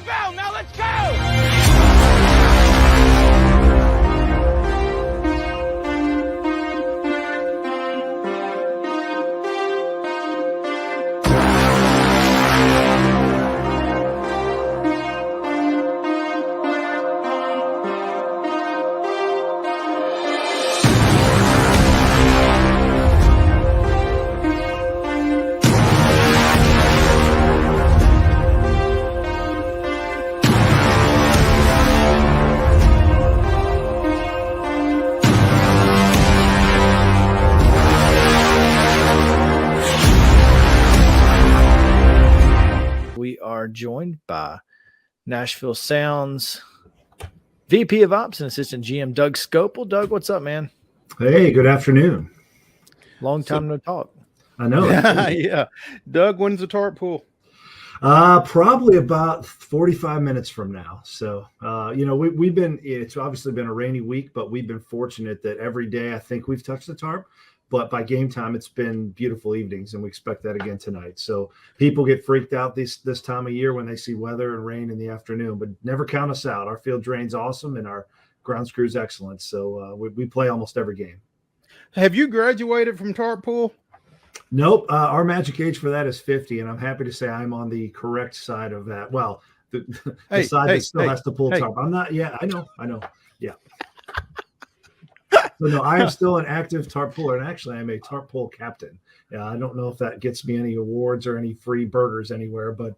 bell. Now let's go. We are joined by Nashville Sounds VP of Ops and Assistant GM Doug Scopel. Doug, what's up, man? Hey, good afternoon. Long time no talk. I know. Yeah. Doug, when's the tarp pool? Probably about 45 minutes from now. So, we've been, it's obviously been a rainy week, but we've been fortunate that every day I think we've touched the tarp. But by game time, it's been beautiful evenings, and we expect that again tonight. So people get freaked out this time of year when they see weather and rain in the afternoon, but never count us out. Our field drain's awesome, and our grounds crew's excellent. So we play almost every game. Have you graduated from tarp pool? Nope. Our magic age for that is 50, and I'm happy to say I'm on the correct side of that. Well, the side that still has to pull tarp. I'm not. Yeah, I know. Yeah. So no, I am still an active tarp puller, and actually, I'm a tarp pull captain. I don't know if that gets me any awards or any free burgers anywhere, but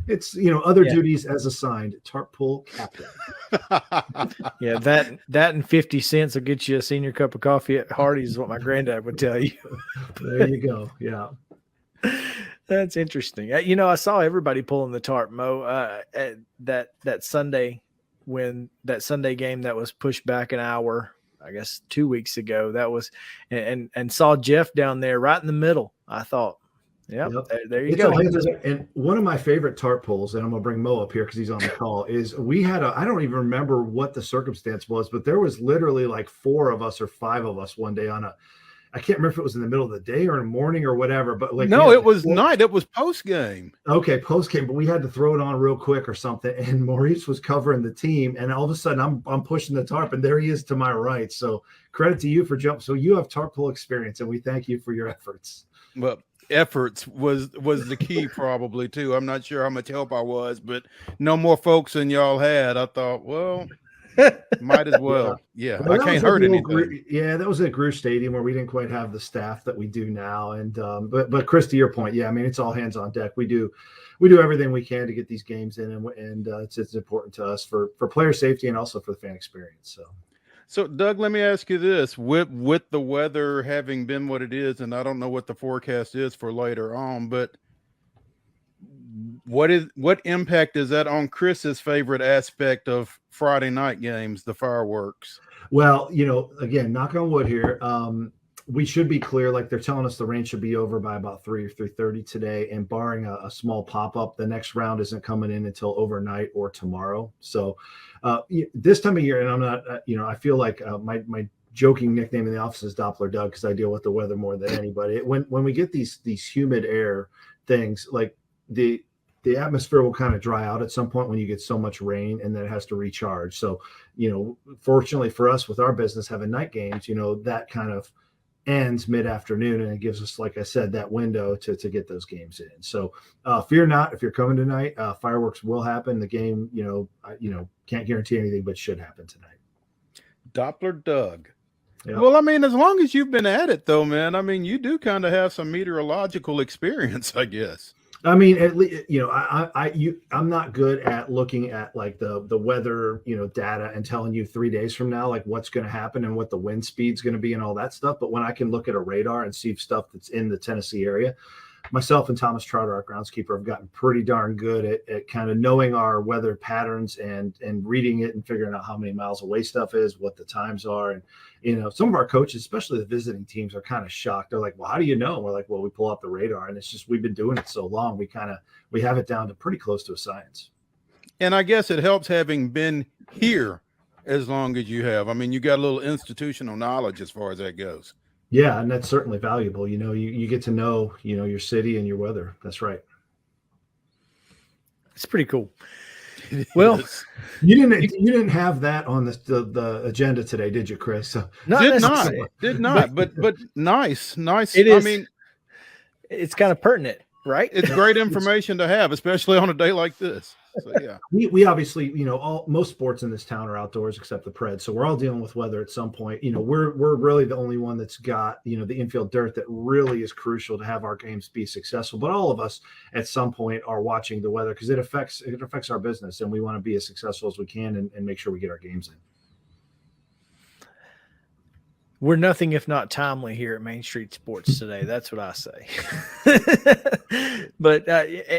it's other duties as assigned. Tarp pull captain. Yeah, that and 50 cents will get you a senior cup of coffee at Hardee's is what my granddad would tell you. There you go. Yeah. That's interesting. I saw everybody pulling the tarp, Mo, that Sunday when that Sunday game that was pushed back an hour, I guess 2 weeks ago. That was and saw Jeff down there right in the middle. I thought, yep. There you go. And one of my favorite tarp pulls, and I'm gonna bring Mo up here because he's on the call, is we had I don't even remember what the circumstance was, but there was literally like 4 of us or 5 of us one day on I can't remember if it was in the middle of the day or in the morning or whatever, but no, it was night. It was post game. Okay, post game, but we had to throw it on real quick or something. And Maurice was covering the team, and all of a sudden I'm pushing the tarp, and there he is to my right. So credit to you for jump. So you have tarp pull experience, and we thank you for your efforts. Well, efforts was the key probably too. I'm not sure how much help I was, but no more folks than y'all had. I thought, well, might as well. Yeah, I can't hurt anything. Yeah, that was at Greer Stadium where we didn't quite have the staff that we do now. And but Chris, to your point, yeah, I mean it's all hands on deck. We do everything we can to get these games in, and it's important to us for player safety and also for the fan experience. So Doug, let me ask you this: with the weather having been what it is, and I don't know what the forecast is for later on, but what impact is that on Chris's favorite aspect of Friday night games, the fireworks? Well, again, knock on wood here. We should be clear. Like they're telling us the rain should be over by about 3 or 3:30 today, and barring a small pop-up, the next round isn't coming in until overnight or tomorrow. So this time of year, and I'm not, I feel like my joking nickname in the office is Doppler Doug because I deal with the weather more than anybody. When we get these humid air things, like the atmosphere will kind of dry out at some point when you get so much rain, and then it has to recharge. So, fortunately for us with our business having night games, that kind of ends mid-afternoon, and it gives us, like I said, that window to get those games in. So fear not if you're coming tonight. Fireworks will happen. The game, can't guarantee anything, but should happen tonight. Doppler Doug. Yep. Well, I mean, as long as you've been at it, though, man, I mean, you do kind of have some meteorological experience, I guess. I mean, at least, I'm not good at looking at like the weather, data and telling you 3 days from now, like what's going to happen and what the wind speed's going to be and all that stuff. But when I can look at a radar and see stuff that's in the Tennessee area, myself and Thomas Trotter, our groundskeeper, have gotten pretty darn good at kind of knowing our weather patterns and reading it and figuring out how many miles away stuff is, what the times are. And, some of our coaches, especially the visiting teams, are kind of shocked. They're like, well, how do you know? And we're like, well, we pull out the radar, and it's just, we've been doing it so long. We have it down to pretty close to a science. And I guess it helps having been here as long as you have. I mean, you got a little institutional knowledge as far as that goes. Yeah, and that's certainly valuable. You get to know, your city and your weather. That's right. It's pretty cool. Well, is. You didn't have that on the agenda today, did you, Chris? So, not Did not, necessarily. did not, but nice. It I is. mean, It's kind of pertinent, right? it's great information to have, especially on a day like this. So yeah, we obviously, most sports in this town are outdoors except the Preds. So we're all dealing with weather at some point. We're really the only one that's got, the infield dirt that really is crucial to have our games be successful. But all of us at some point are watching the weather because it affects our business, and we want to be as successful as we can and make sure we get our games in. We're nothing if not timely here at Main Street Sports today. That's what I say. But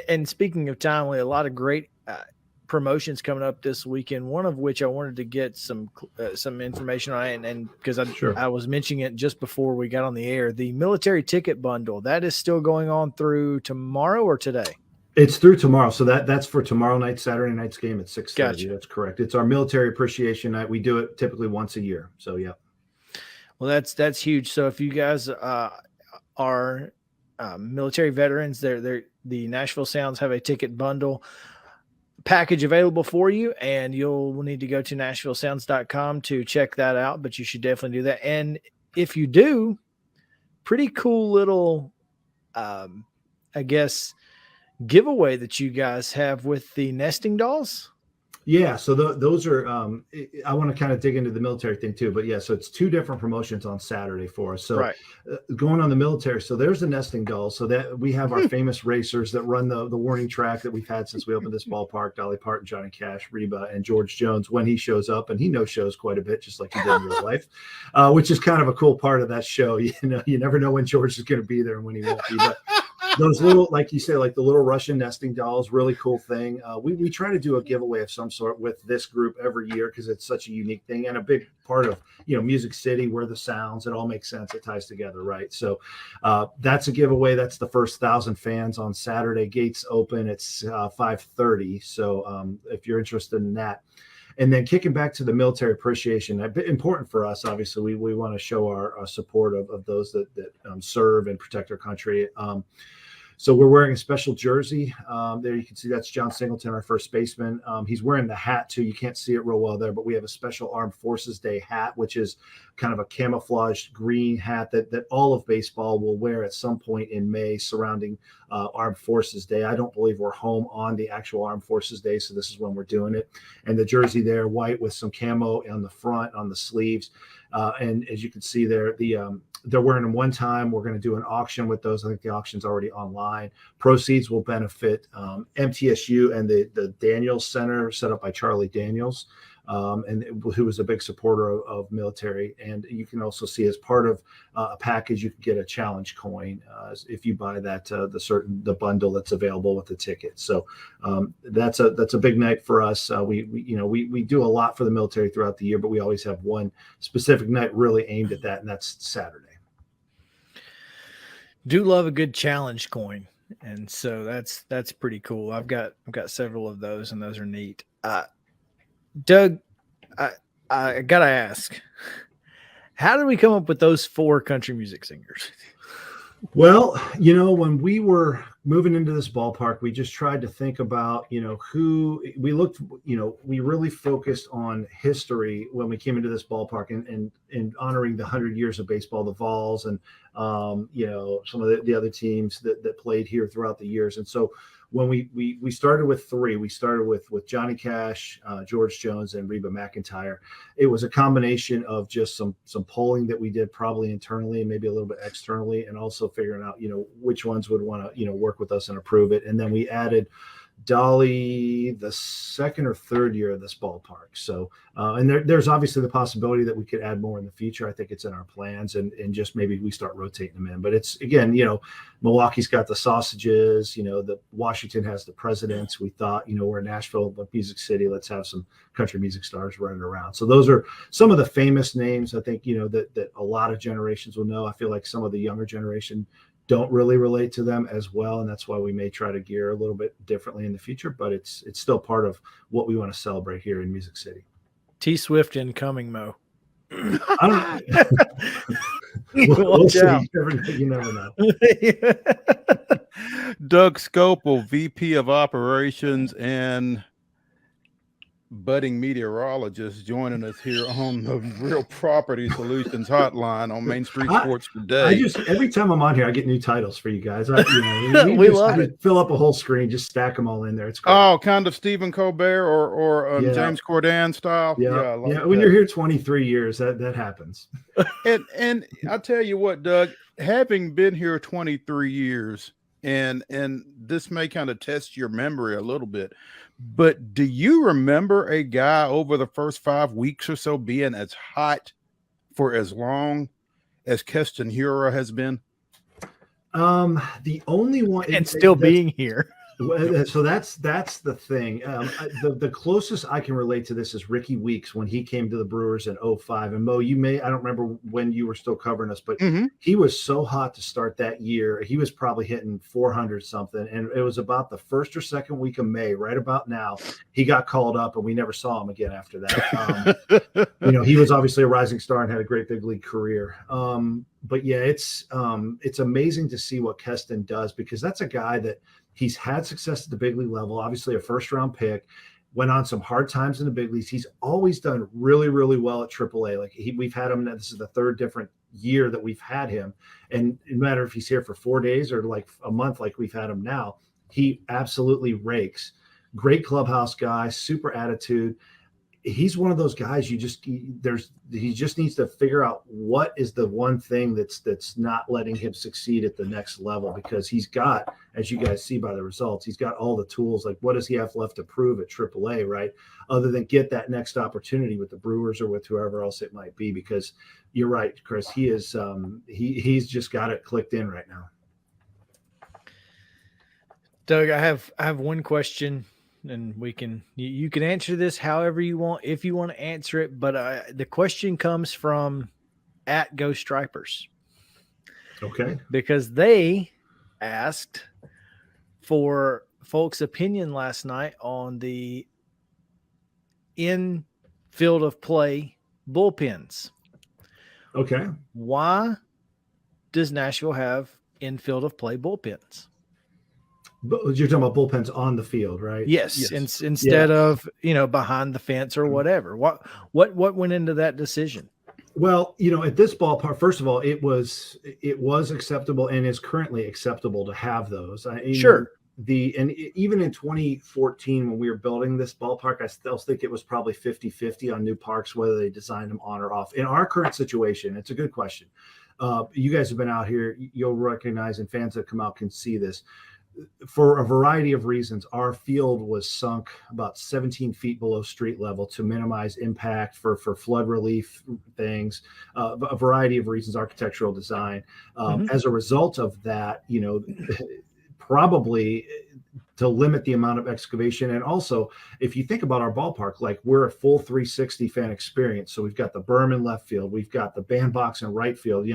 and speaking of timely, a lot of great promotions coming up this weekend. One of which I wanted to get some information on, and because I was mentioning it just before we got on the air, the military ticket bundle that is still going on through tomorrow or today. It's through tomorrow. So that's for tomorrow night, Saturday night's game at 6:30. Gotcha. That's correct. It's our military appreciation night. We do it typically once a year. So yeah. Well, that's huge. So if you guys are military veterans, the Nashville Sounds have a ticket bundle package available for you, and you'll need to go to NashvilleSounds.com to check that out. But you should definitely do that. And if you do, pretty cool little, I guess, giveaway that you guys have with the nesting dolls. Yeah, so those are. I want to kind of dig into the military thing too, but yeah, so it's two different promotions on Saturday for us. So going on the military, so there's the nesting dolls. So that we have our famous racers that run the warning track that we've had since we opened this ballpark: Dolly Parton, Johnny Cash, Reba, and George Jones. When he shows up, and he no-shows quite a bit, just like he did in real life, which is kind of a cool part of that show. You never know when George is going to be there and when he won't be. But those little, like you say, like the little Russian nesting dolls, really cool thing. We try to do a giveaway of some sort with this group every year because it's such a unique thing and a big part of, Music City, where the sounds, it all makes sense. It ties together, right? So that's a giveaway. That's the first 1,000 fans on Saturday. Gates open. It's 5:30. So if you're interested in that. And then kicking back to the military appreciation, important for us, obviously, we want to show our support of those that serve and protect our country. So we're wearing a special jersey. There you can see that's John Singleton, our first baseman. He's wearing the hat too. You can't see it real well there, but we have a special Armed Forces Day hat, which is kind of a camouflage green hat that all of baseball will wear at some point in May surrounding Armed Forces Day. I don't believe we're home on the actual Armed Forces Day, so this is when we're doing it. And the jersey there, white with some camo on the front, on the sleeves. And as you can see there, they're wearing them one time. We're going to do an auction with those. I think the auction's already online. Proceeds will benefit MTSU and the Daniels Center, set up by Charlie Daniels, and who was a big supporter of military. And you can also see, as part of a package, you can get a challenge coin if you buy that the bundle that's available with the ticket. So that's a big night for us. We do a lot for the military throughout the year, but we always have one specific night really aimed at that, and that's Saturday. Do love a good challenge coin, and so that's pretty cool. I've got several of those, and those are neat. Doug, I gotta ask, how did we come up with those 4 country music singers? Well, when we were moving into this ballpark, we just tried to think about, who we looked, we really focused on history when we came into this ballpark and honoring the 100 years of baseball, the Vols, and, some of the other teams that played here throughout the years. And so when we started with 3, we started with Johnny Cash, George Jones, and Reba McEntire. It was a combination of just some polling that we did probably internally and maybe a little bit externally, and also figuring out, which ones would want to, work with us and approve it. And then we added Dolly the second or third year of this ballpark. So, and there's obviously the possibility that we could add more in the future. I think it's in our plans, and just maybe we start rotating them in. But it's, again, Milwaukee's got the sausages, the Washington has the presidents. We thought, we're in Nashville, but Music City, let's have some country music stars running around. So those are some of the famous names, I think, that a lot of generations will know. I feel like some of the younger generation don't really relate to them as well, and that's why we may try to gear a little bit differently in the future, but it's still part of what we want to celebrate here in Music City. T Swift incoming, Mo. I don't we'll see. You never know. Doug Scopel, VP of Operations and budding meteorologist joining us here on the Real Property Solutions Hotline on Main Street Sports Today. I just every time I'm on here, I get new titles for you guys. We love it. Fill up a whole screen, just stack them all in there. It's great. Oh, kind of Stephen Colbert or James Corden style. Yeah. When you're here 23 years, that happens. And I'll tell you what, Doug, having been here 23 years, and this may kind of test your memory a little bit, but do you remember a guy over the first 5 weeks or so being as hot for as long as Keston Hiura has been? The only one, and still being here. So that's the thing. The closest I can relate to this is Ricky Weeks when he came to the Brewers in 2005. And Mo, I don't remember when you were still covering us, but he was so hot to start that year. He was probably hitting 400 something. And it was about the first or second week of May, right about now. He got called up and we never saw him again after that. He was obviously a rising star and had a great big league career. But yeah, it's amazing to see what Keston does, because that's a guy that he's had success at the big league level, obviously a first-round pick, went on some hard times in the big leagues. He's always done really, really well at AAA. Like we've had him, this is the third different year that we've had him. And no matter if he's here for 4 days or like a month like we've had him now, he absolutely rakes. Great clubhouse guy, super attitude. He's one of those guys he just needs to figure out what is the one thing that's not letting him succeed at the next level, because he's got, as you guys see by the results, he's got all the tools. Like, what does he have left to prove at AAA, right? Other than get that next opportunity with the Brewers or with whoever else it might be, because you're right, Chris, he is he's just got it clicked in right now. Doug, I have one question. And you can answer this however you want, if you want to answer it. But the question comes from @GoStripers. Okay. Because they asked for folks' opinion last night on the in-field of play bullpens. Okay. Why does Nashville have in-field of play bullpens? But you're talking about bullpens on the field, right? Yes. Instead of, behind the fence or whatever. What went into that decision? Well, at this ballpark, first of all, it was acceptable and is currently acceptable to have those. Sure. Even in 2014, when we were building this ballpark, I still think it was probably 50-50 on new parks, whether they designed them on or off. In our current situation, it's a good question. You guys have been out here, you'll recognize, and fans that come out can see this. For a variety of reasons, our field was sunk about 17 feet below street level to minimize impact for flood relief things, a variety of reasons, architectural design. As a result of that, probably to limit the amount of excavation. And also, if you think about our ballpark, like we're a full 360 fan experience. So we've got the berm in left field, we've got the bandbox in right field.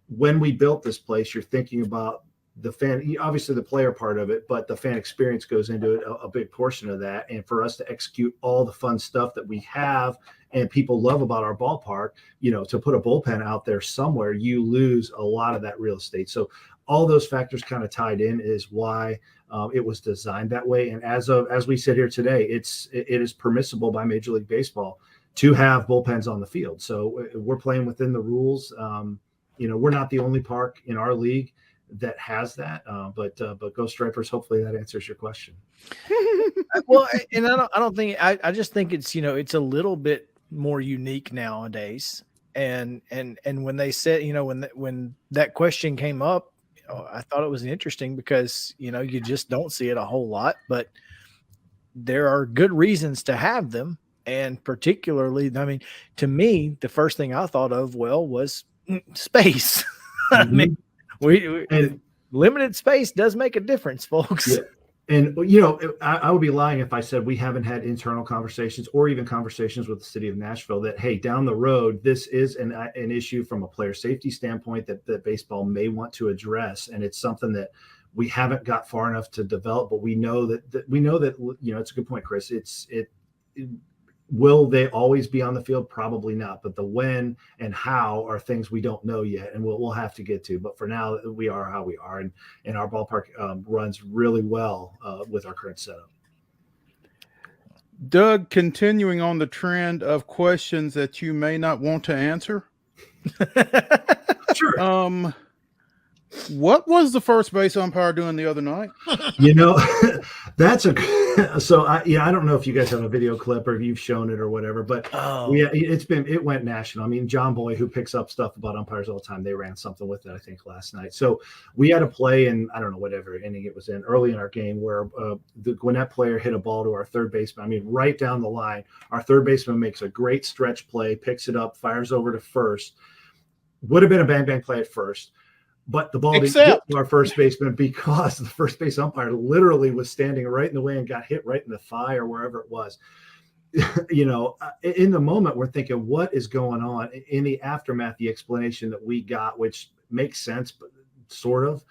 When we built this place, you're thinking about the fan, obviously the player part of it, but the fan experience goes into it, a big portion of that. And for us to execute all the fun stuff that we have and people love about our ballpark, to put a bullpen out there somewhere, you lose a lot of that real estate. So all those factors kind of tied in is why it was designed that way. And as we sit here today, it is permissible by Major League Baseball to have bullpens on the field. So we're playing within the rules. We're not the only park in our league that has that, but Go Stripers, hopefully that answers your question. Well, and I don't think I just think it's it's a little bit more unique nowadays. And when they said when that question came up, I thought it was interesting because you just don't see it a whole lot, but there are good reasons to have them, and particularly, to me, the first thing I thought of was space. I mean. And limited space does make a difference, folks. Yeah. And, I would be lying if I said we haven't had internal conversations or even conversations with the city of Nashville that, hey, down the road, this is an issue from a player safety standpoint that baseball may want to address. And it's something that we haven't got far enough to develop, but we know that it's a good point, Chris. Will they always be on the field? Probably not. But the when and how are things we don't know yet, and we'll have to get to. But for now, we are how we are, and our ballpark runs really well with our current setup. Doug, continuing on the trend of questions that you may not want to answer. Sure. What was the first base umpire doing the other night? That's I don't know if you guys have a video clip or if you've shown it or whatever, but it went national. I mean, John Boy, who picks up stuff about umpires all the time, they ran something with it, I think, last night. So we had a play in, I don't know, whatever inning it was in, early in our game, where the Gwinnett player hit a ball to our third baseman. I mean, right down the line. Our third baseman makes a great stretch play, picks it up, fires over to first. Would have been a bang play at first. But the ball didn't hit our first baseman because the first base umpire literally was standing right in the way and got hit right in the thigh or wherever it was. In the moment, we're thinking, what is going on? In the aftermath, the explanation that we got, which makes sense, but sort of,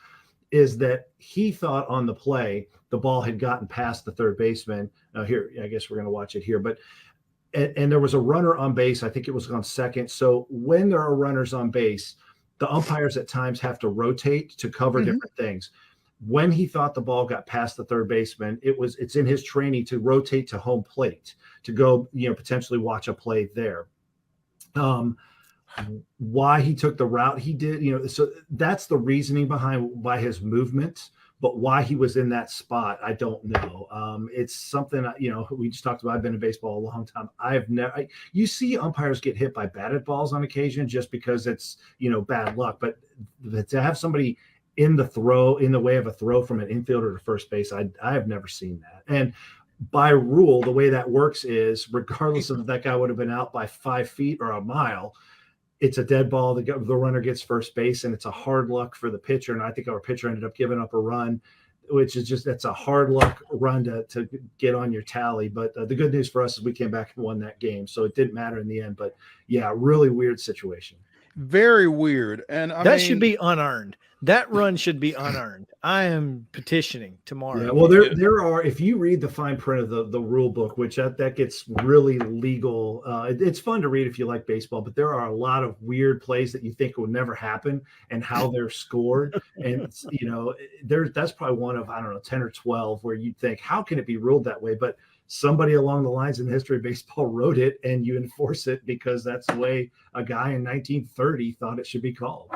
is that he thought on the play the ball had gotten past the third baseman. Now here, I guess we're going to watch it here, but and there was a runner on base. I think it was on second. So when there are runners on base, the umpires at times have to rotate to cover different things. When he thought the ball got past the third baseman, it's in his training to rotate to home plate to go, potentially watch a play there. Why he took the route he did, so that's the reasoning by his movement. But why he was in that spot, I don't know. It's something, we just talked about. I've been in baseball a long time. You see umpires get hit by batted balls on occasion just because it's, bad luck. But to have somebody in the way of a throw from an infielder to first base, I have never seen that. And by rule, the way that works is regardless of if that guy would have been out by 5 feet or a mile, it's a dead ball. The runner gets first base, and it's a hard luck for the pitcher. And I think our pitcher ended up giving up a run, which is that's a hard luck run to get on your tally. But the good news for us is we came back and won that game, so it didn't matter in the end. But yeah, really weird situation. Very weird, and that should be unearned. That run should be unearned. I am petitioning tomorrow. Yeah, well, there are. If you read the fine print of the rule book, which that gets really legal. It's fun to read if you like baseball, but there are a lot of weird plays that you think will never happen and how they're scored. And that's probably one of 10 or 12 where you'd think, how can it be ruled that way? But somebody along the lines in the history of baseball wrote it, and you enforce it because that's the way a guy in 1930 thought it should be called.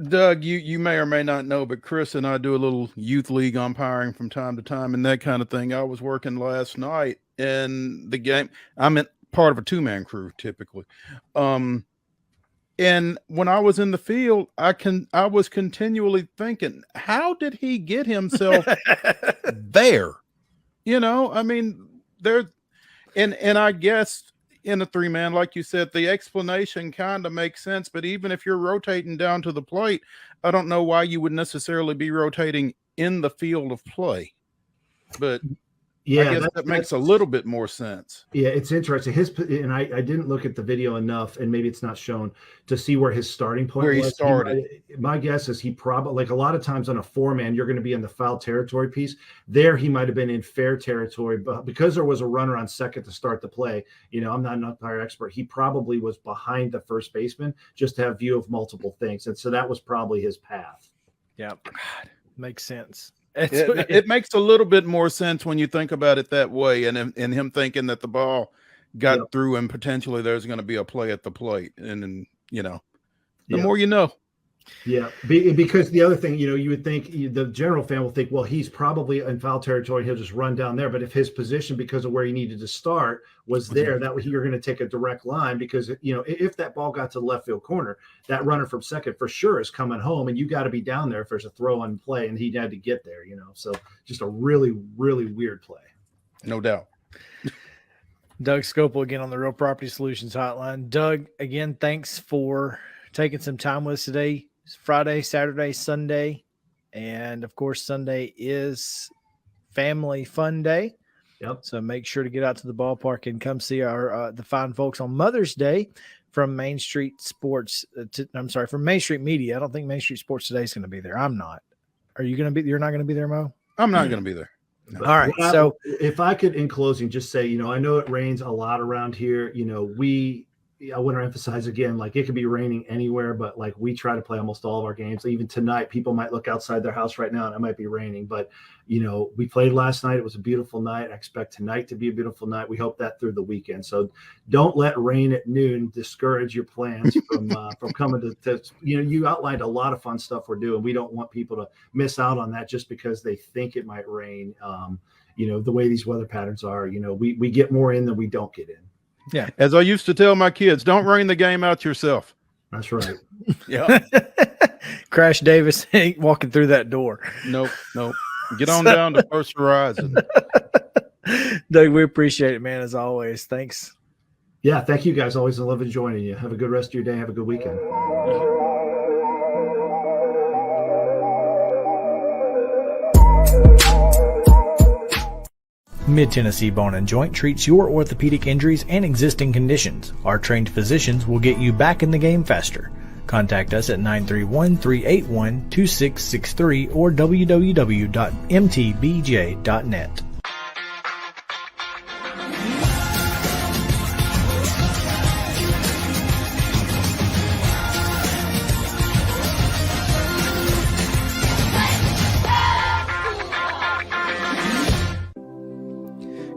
Doug, you may or may not know, but Chris and I do a little youth league umpiring from time to time and that kind of thing. I was working last night in the game. I'm part of a 2-man crew typically. And when I was in the field, I was continually thinking, how did he get himself there? I mean, and I guess in a 3-man, like you said, the explanation kind of makes sense. But even if you're rotating down to the plate, I don't know why you would necessarily be rotating in the field of play. But yeah, I guess that makes a little bit more sense. Yeah, it's interesting. And I didn't look at the video enough, and maybe it's not shown to see where his starting point was. Where he started. My guess is he probably, like a lot of times on a 4-man, you're going to be in the foul territory piece. There, he might have been in fair territory, but because there was a runner on second to start the play, I'm not an umpire expert. He probably was behind the first baseman just to have view of multiple things, and so that was probably his path. Yeah, makes sense. It makes a little bit more sense when you think about it that way, and him thinking that the ball got through and potentially there's going to be a play at the plate, and the more you know. Yeah, because the other thing, you would think the general fan will think, well, he's probably in foul territory. He'll just run down there. But if his position, because of where he needed to start, was there, that way you're going to take a direct line because, if that ball got to the left field corner, that runner from second for sure is coming home, and you got to be down there if there's a throw on play, and he had to get there, So just a really, really weird play. No doubt. Doug Scopel again on the Real Property Solutions Hotline. Doug, again, thanks for taking some time with us today. Friday, Saturday, Sunday, and of course Sunday is family fun day. Yep. So make sure to get out to the ballpark and come see our the fine folks on Mother's Day from Main Street Sports. From Main Street Media. I don't think Main Street Sports Today is going to be there. I'm not. Are you going to be? You're not going to be there, Mo? I'm not going to be there. But, all right. So if I could, in closing, just say, I know it rains a lot around here. I want to emphasize again, like it could be raining anywhere, but like we try to play almost all of our games. Even tonight, people might look outside their house right now and it might be raining, but we played last night. It was a beautiful night. I expect tonight to be a beautiful night. We hope that through the weekend. So don't let rain at noon discourage your plans from coming to you outlined a lot of fun stuff we're doing. We don't want people to miss out on that just because they think it might rain. The way these weather patterns are, we get more in than we don't get in. Yeah. As I used to tell my kids, don't rain the game out yourself. That's right. Yeah. Crash Davis ain't walking through that door. Nope. Get on down to First Horizon. Doug, we appreciate it, man, as always. Thanks. Yeah, thank you guys. Always a love joining you. Have a good rest of your day. Have a good weekend. Mid-Tennessee Bone and Joint treats your orthopedic injuries and existing conditions. Our trained physicians will get you back in the game faster. Contact us at 931-381-2663 or www.mtbj.net.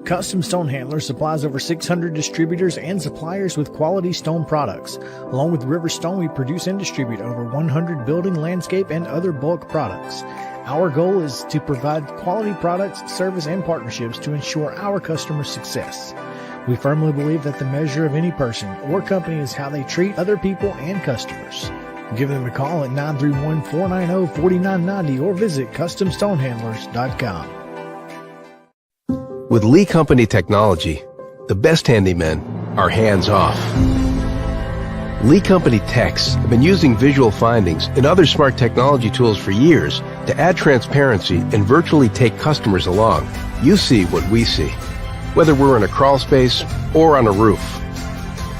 Custom Stone Handlers supplies over 600 distributors and suppliers with quality stone products. Along with River Stone, we produce and distribute over 100 building, landscape, and other bulk products. Our goal is to provide quality products, service, and partnerships to ensure our customers' success. We firmly believe that the measure of any person or company is how they treat other people and customers. Give them a call at 931-490-4990 or visit CustomStonehandlers.com. With Lee Company technology, the best handymen are hands-off. Lee Company techs have been using visual findings and other smart technology tools for years to add transparency and virtually take customers along. You see what we see, whether we're in a crawl space or on a roof.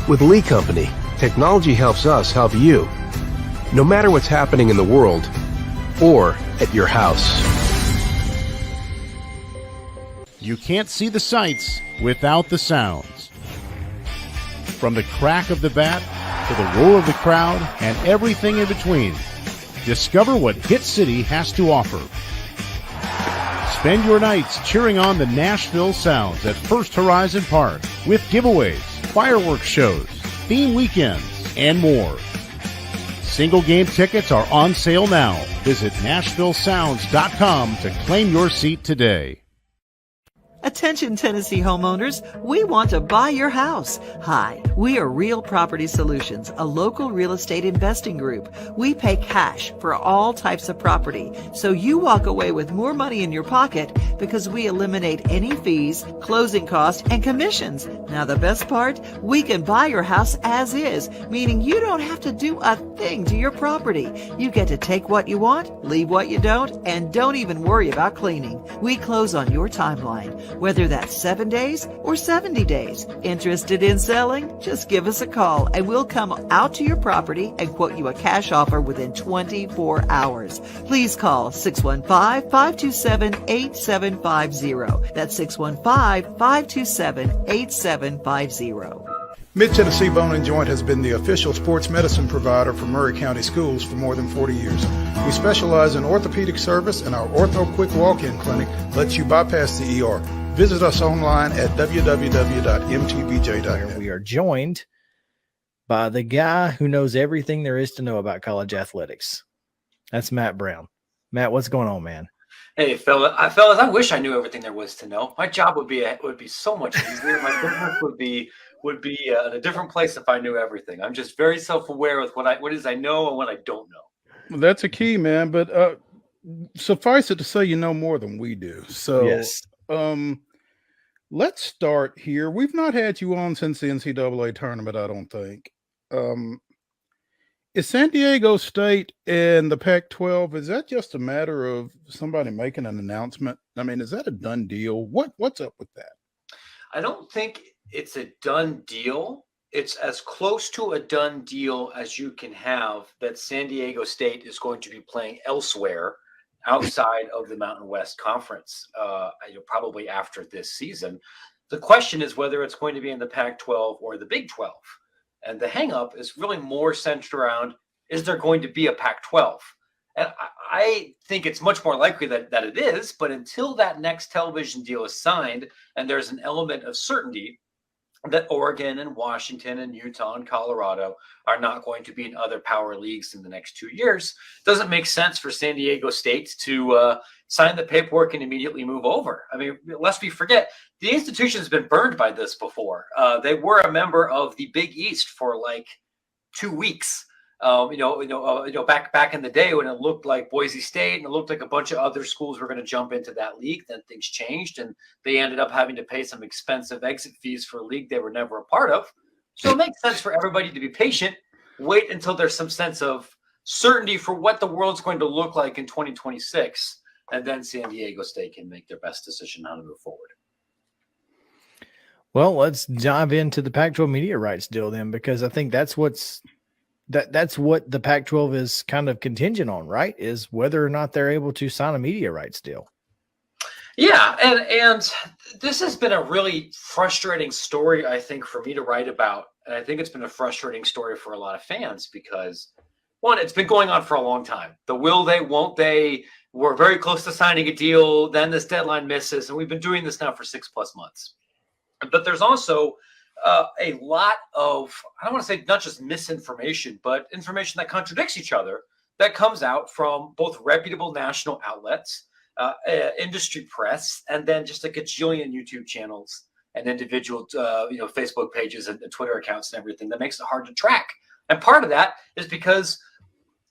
With Lee Company, technology helps us help you, no matter what's happening in the world or at your house. You can't see the sights without the sounds. From the crack of the bat to the roar of the crowd and everything in between, discover what Hit City has to offer. Spend your nights cheering on the Nashville Sounds at First Horizon Park with giveaways, fireworks shows, theme weekends, and more. Single game tickets are on sale now. Visit NashvilleSounds.com to claim your seat today. Attention Tennessee homeowners, we want to buy your house. Hi, we are Real Property Solutions, a local real estate investing group. We pay cash for all types of property, so you walk away with more money in your pocket because we eliminate any fees, closing costs, and commissions. Now the best part, we can buy your house as is, meaning you don't have to do a thing to your property. You get to take what you want, leave what you don't, and don't even worry about cleaning. We close on your timeline, whether that's 7 days or 70 days. Interested in selling? Just give us a call and we'll come out to your property and quote you a cash offer within 24 hours. Please call 615-527-8750. That's 615-527-8750. Mid-Tennessee Bone and Joint has been the official sports medicine provider for Murray County Schools for more than 40 years. We specialize in orthopedic service, and our Ortho Quick Walk-In Clinic lets you bypass the ER. Visit us online at www.mtbj.net. We are joined by the guy who knows everything there is to know about college athletics. That's Matt Brown. Matt, what's going on, man? Hey, fellas, I wish I knew everything there was to know. My job would be so much easier. My business would be in a different place if I knew everything. I'm just very self-aware with what it is I know and what I don't know. Well, that's a key, man. But suffice it to say, you know more than we do. So, Yes. Let's start here. We've not had you on since the NCAA tournament, I don't think. Is San Diego State and the Pac-12, is that just a matter of somebody making an announcement? I mean, is that a done deal? What's up with that? I don't think it's a done deal. It's as close to a done deal as you can have that San Diego State is going to be playing elsewhere outside of the Mountain West Conference, probably after this season. The question is whether it's going to be in the Pac-12 or the Big 12. And the hang-up is really more centered around, is there going to be a Pac-12? And I think it's much more likely that it is, but until that next television deal is signed and there's an element of certainty that Oregon and Washington and Utah and Colorado are not going to be in other power leagues in the next 2 years, it doesn't make sense for San Diego State to sign the paperwork and immediately move over. I mean, lest we forget, the institution has been burned by this before. They were a member of the Big East for like 2 weeks. Back in the day when it looked like Boise State and it looked like a bunch of other schools were going to jump into that league, then things changed and they ended up having to pay some expensive exit fees for a league they were never a part of. So it makes sense for everybody to be patient, wait until there's some sense of certainty for what the world's going to look like in 2026, and then San Diego State can make their best decision how to move forward. Well, let's dive into the Pac-12 media rights deal then, because I think that's what the Pac-12 is kind of contingent on, right? Is whether or not they're able to sign a media rights deal. Yeah, and this has been a really frustrating story, I think, for me to write about. And I think it's been a frustrating story for a lot of fans because, one, it's been going on for a long time. The will they, won't they, we're very close to signing a deal, then this deadline misses, and we've been doing this now for 6+ months. But there's also a lot of, I don't want to say not just misinformation, but information that contradicts each other that comes out from both reputable national outlets, industry press, and then just a gajillion YouTube channels and individual, Facebook pages and Twitter accounts and everything that makes it hard to track. And part of that is because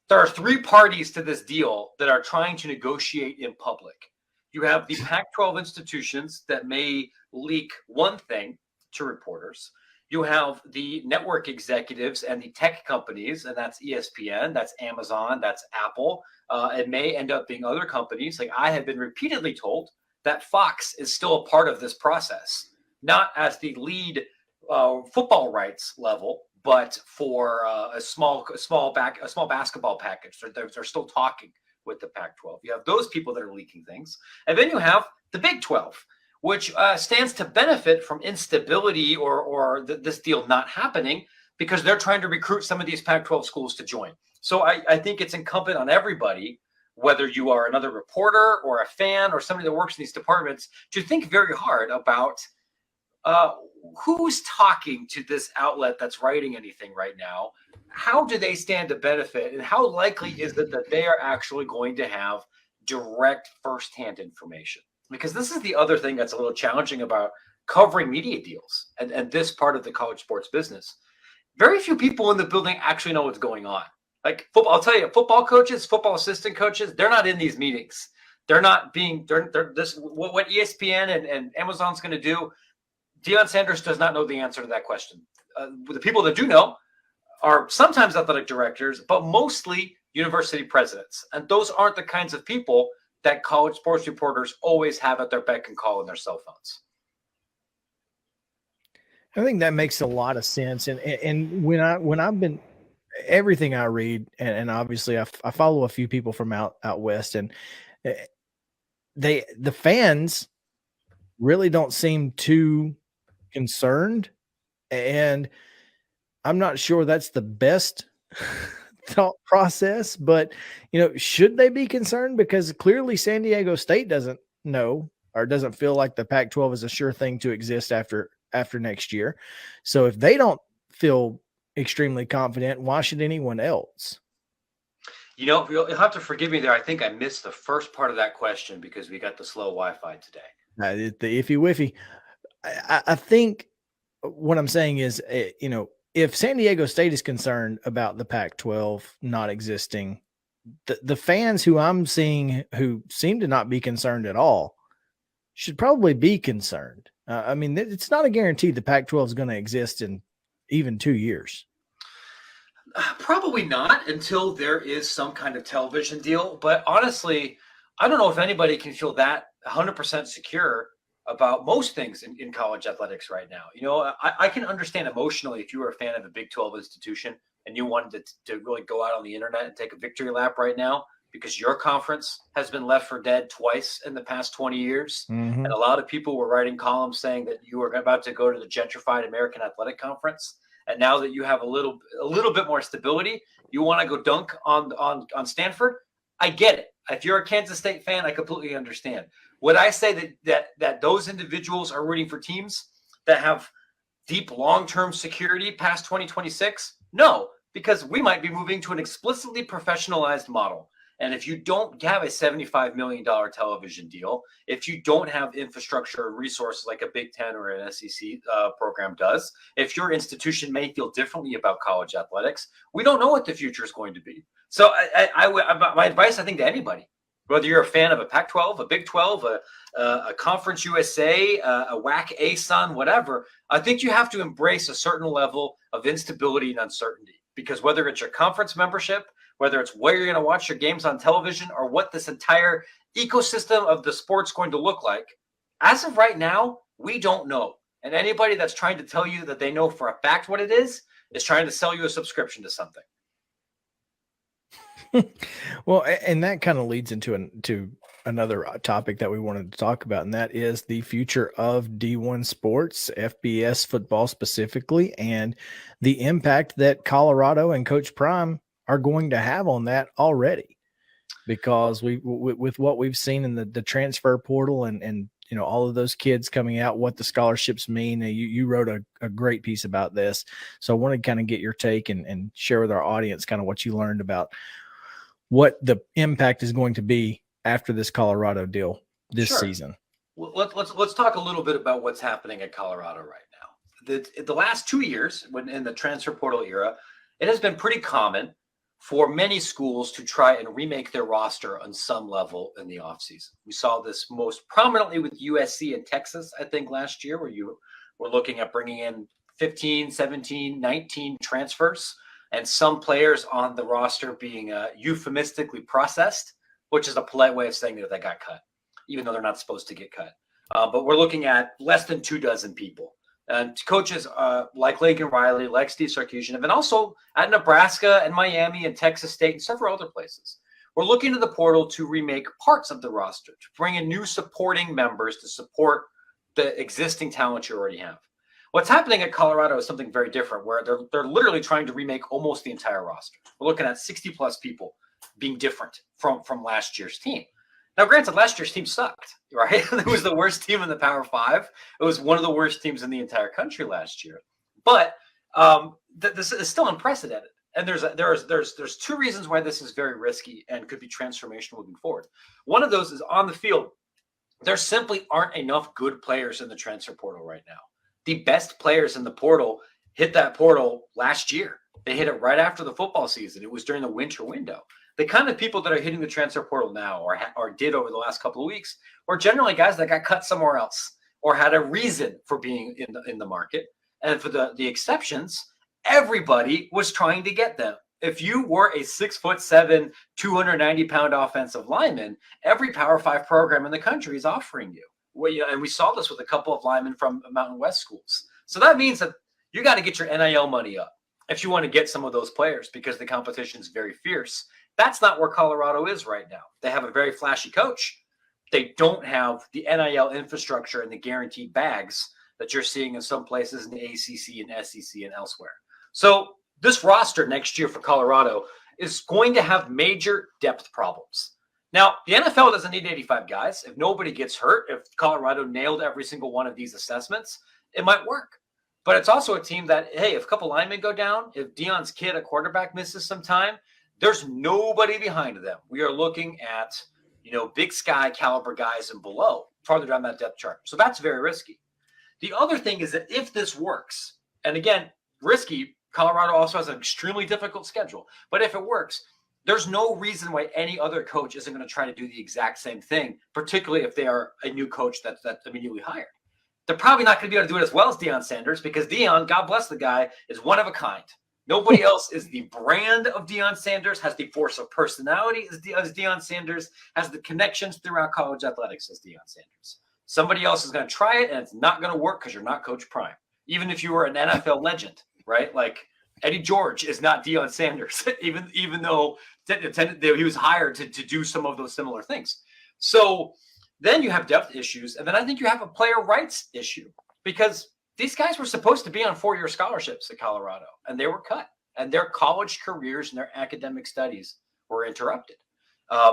there are 3 parties to this deal that are trying to negotiate in public. You have the Pac-12 institutions that may leak one thing to reporters. You have the network executives and the tech companies, and that's ESPN, that's Amazon, that's Apple. It may end up being other companies. Like I have been repeatedly told that Fox is still a part of this process, not as the lead football rights level, but for a small basketball package. They're still talking with the Pac-12. You have those people that are leaking things, and then you have the Big 12, which stands to benefit from instability or this deal not happening because they're trying to recruit some of these Pac-12 schools to join. So I think it's incumbent on everybody, whether you are another reporter or a fan or somebody that works in these departments, to think very hard about who's talking to this outlet that's writing anything right now. How do they stand to benefit, and how likely is it that they are actually going to have direct firsthand information? Because this is the other thing that's a little challenging about covering media deals and this part of the college sports business. Very few people in the building actually know what's going on. Like football, I'll tell you, football coaches, football assistant coaches, they're not in these meetings. They're not being, what ESPN and Amazon's going to do. Deion Sanders does not know the answer to that question. The people that do know are sometimes athletic directors, but mostly university presidents. And those aren't the kinds of people that college sports reporters always have at their beck and call on their cell phones. I think that makes a lot of sense. And when I've been, everything I read, and obviously I follow a few people from out west, and the fans really don't seem too concerned, and I'm not sure that's the best thought process, but should they be concerned? Because clearly San Diego State doesn't know or doesn't feel like the Pac-12 is a sure thing to exist after next year. So if they don't feel extremely confident, why should anyone else? You'll have to forgive me there. I think I missed the first part of that question because we got the slow Wi-Fi today. The iffy whiffy. I think what I'm saying is, if San Diego State is concerned about the Pac-12 not existing, the fans who I'm seeing who seem to not be concerned at all should probably be concerned. I mean, it's not a guarantee the Pac-12 is going to exist in even 2 years. Probably not until there is some kind of television deal. But honestly, I don't know if anybody can feel that 100% secure about most things in college athletics right now. I can understand emotionally if you were a fan of a Big 12 institution and you wanted to really go out on the internet and take a victory lap right now because your conference has been left for dead twice in the past 20 years. Mm-hmm. And a lot of people were writing columns saying that you were about to go to the gentrified American Athletic Conference. And now that you have a little bit more stability, you want to go dunk on Stanford. I get it. If you're a Kansas State fan, I completely understand. Would I say that those individuals are rooting for teams that have deep long-term security past 2026? No, because we might be moving to an explicitly professionalized model. And if you don't have a $75 million television deal, if you don't have infrastructure and resources like a Big Ten or an SEC program does, if your institution may feel differently about college athletics, we don't know what the future is going to be. So my advice, I think, to anybody, whether you're a fan of a Pac-12, a Big 12, a Conference USA, a WAC ASUN, whatever, I think you have to embrace a certain level of instability and uncertainty. Because whether it's your conference membership, whether it's where you're going to watch your games on television, or what this entire ecosystem of the sport's going to look like, as of right now, we don't know. And anybody that's trying to tell you that they know for a fact what it is trying to sell you a subscription to something. Well, and that kind of leads into another topic that we wanted to talk about, and that is the future of D1 sports, FBS football specifically, and the impact that Colorado and Coach Prime are going to have on that already. Because with what we've seen in the transfer portal and you know, all of those kids coming out, what the scholarships mean. You wrote a great piece about this. So I want to kind of get your take and share with our audience kind of what you learned about what the impact is going to be after this Colorado deal this season. Well, let's talk a little bit about what's happening at Colorado right now. The last 2 years, when in the transfer portal era, it has been pretty common for many schools to try and remake their roster on some level in the offseason. We saw this most prominently with USC and Texas, I think, last year, where you were looking at bringing in 15, 17, 19 transfers, and some players on the roster being euphemistically processed, which is a polite way of saying that they got cut, even though they're not supposed to get cut. But we're looking at less than 24 people. And coaches like Lincoln Riley, like Steve Sarkisian, and also at Nebraska and Miami and Texas State and several other places. We're looking to the portal to remake parts of the roster, to bring in new supporting members to support the existing talent you already have. What's happening at Colorado is something very different, where they're literally trying to remake almost the entire roster. We're looking at 60-plus people being different from last year's team. Now, granted, last year's team sucked, right? It was the worst team in the Power Five. It was one of the worst teams in the entire country last year. But this is still unprecedented. And there's two reasons why this is very risky and could be transformational moving forward. One of those is on the field. There simply aren't enough good players in the transfer portal right now. The best players in the portal hit that portal last year. They hit it right after the football season. It was during the winter window. The kind of people that are hitting the transfer portal now or did over the last couple of weeks were generally guys that got cut somewhere else or had a reason for being in the market. And for the exceptions, everybody was trying to get them. If you were a 6'7", 290-pound offensive lineman, every Power 5 program in the country is offering you. And we saw this with a couple of linemen from Mountain West schools. So that means that you got to get your NIL money up if you want to get some of those players, because the competition is very fierce. That's not where Colorado is right now. They have a very flashy coach. They don't have the NIL infrastructure and the guaranteed bags that you're seeing in some places in the ACC and SEC and elsewhere. So this roster next year for Colorado is going to have major depth problems. Now, the NFL doesn't need 85 guys. If nobody gets hurt, if Colorado nailed every single one of these assessments, it might work. But it's also a team that, hey, if a couple linemen go down, if Deion's kid, a quarterback, misses some time, there's nobody behind them. We are looking at, Big Sky caliber guys and below, farther down that depth chart. So that's very risky. The other thing is that if this works, and again, risky, Colorado also has an extremely difficult schedule. But if it works, there's no reason why any other coach isn't going to try to do the exact same thing, particularly if they are a new coach that's immediately hired. They're probably not going to be able to do it as well as Deion Sanders, because Deion, God bless the guy, is one of a kind. Nobody else is the brand of Deion Sanders, has the force of personality as Deion Sanders, has the connections throughout college athletics as Deion Sanders. Somebody else is going to try it, and it's not going to work because you're not Coach Prime. Even if you were an NFL legend, right? Like Eddie George is not Deion Sanders, even though he was hired to do some of those similar things. So then you have depth issues, and then I think you have a player rights issue, because these guys were supposed to be on 4-year scholarships at Colorado, and they were cut. And their college careers and their academic studies were interrupted.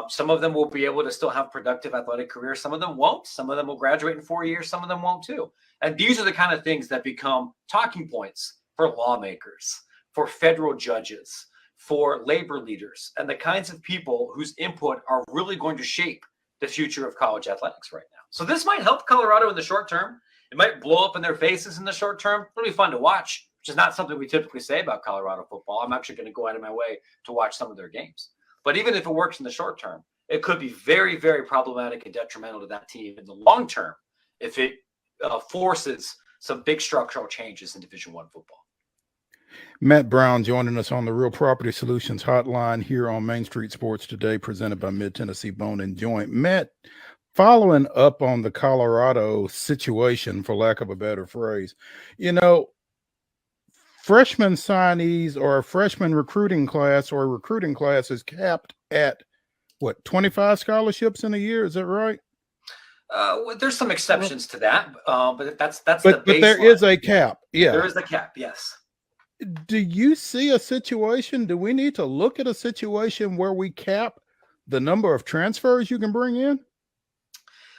Some of them will be able to still have productive athletic careers. Some of them won't. Some of them will graduate in 4 years. Some of them won't too. And these are the kind of things that become talking points for lawmakers, for federal judges, for labor leaders, and the kinds of people whose input are really going to shape the future of college athletics right now. So this might help Colorado in the short term. It might blow up in their faces in the short term. It'll be fun to watch, which is not something we typically say about Colorado football. I'm actually going to go out of my way to watch some of their games. But even if it works in the short term, it could be very, very problematic and detrimental to that team in the long term if it forces some big structural changes in Division I football. Matt Brown joining us on the Real Property Solutions hotline here on Main Street Sports Today, presented by Mid-Tennessee Bone and Joint. Matt, following up on the Colorado situation, for lack of a better phrase, freshman signees or a freshman recruiting class or a recruiting class is capped at, 25 scholarships in a year? Is that right? Well, there's some exceptions to that, but that's the baseline. But there is a cap. Yeah, there is the cap. Yes. Do you see a situation? Do we need to look at a situation where we cap the number of transfers you can bring in?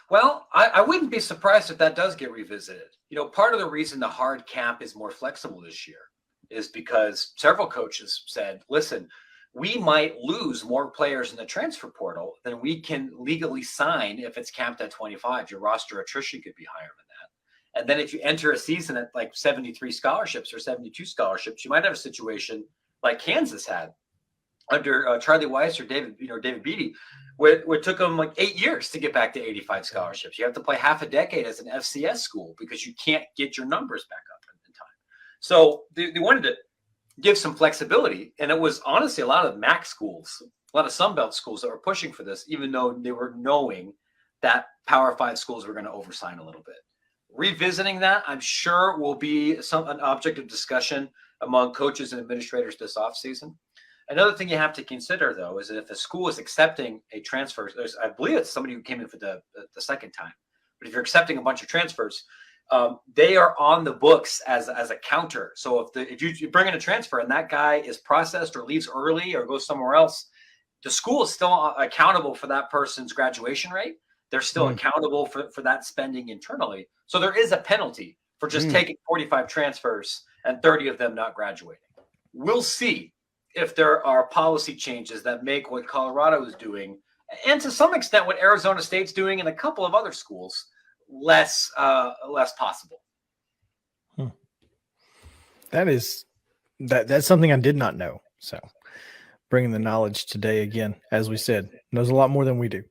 Well, I wouldn't be surprised if that does get revisited. Part of the reason the hard cap is more flexible this year is because several coaches said, listen, we might lose more players in the transfer portal than we can legally sign if it's capped at 25. Your roster attrition could be higher than that. And then if you enter a season at like 73 scholarships or 72 scholarships, you might have a situation like Kansas had under Charlie Weiss or David Beatty, where it took them like 8 years to get back to 85 scholarships. You have to play half a decade as an FCS school because you can't get your numbers back up in time. So they wanted to give some flexibility. And it was honestly a lot of MAC schools, a lot of Sunbelt schools that were pushing for this, even though they were knowing that Power 5 schools were going to oversign a little bit. Revisiting that, I'm sure, will be an object of discussion among coaches and administrators this offseason. Another thing you have to consider, though, is that if a school is accepting a transfer, I believe it's somebody who came in for the second time, but if you're accepting a bunch of transfers, they are on the books as a counter. So if you bring in a transfer and that guy is processed or leaves early or goes somewhere else, the school is still accountable for that person's graduation rate. They're still accountable for that spending internally. So there is a penalty for just taking 45 transfers and 30 of them not graduating. We'll see if there are policy changes that make what Colorado is doing, and to some extent what Arizona State's doing and a couple of other schools, less possible. That's something I did not know. So bringing the knowledge today again, as we said, knows a lot more than we do.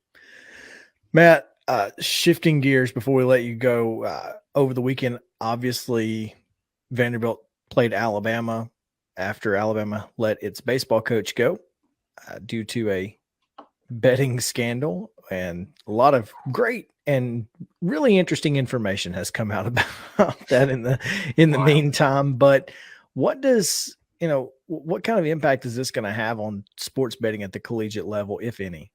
Matt, shifting gears before we let you go, over the weekend, obviously Vanderbilt played Alabama after Alabama let its baseball coach go due to a betting scandal, and a lot of great and really interesting information has come out about that in the meantime. But what kind of impact is this going to have on sports betting at the collegiate level, if any?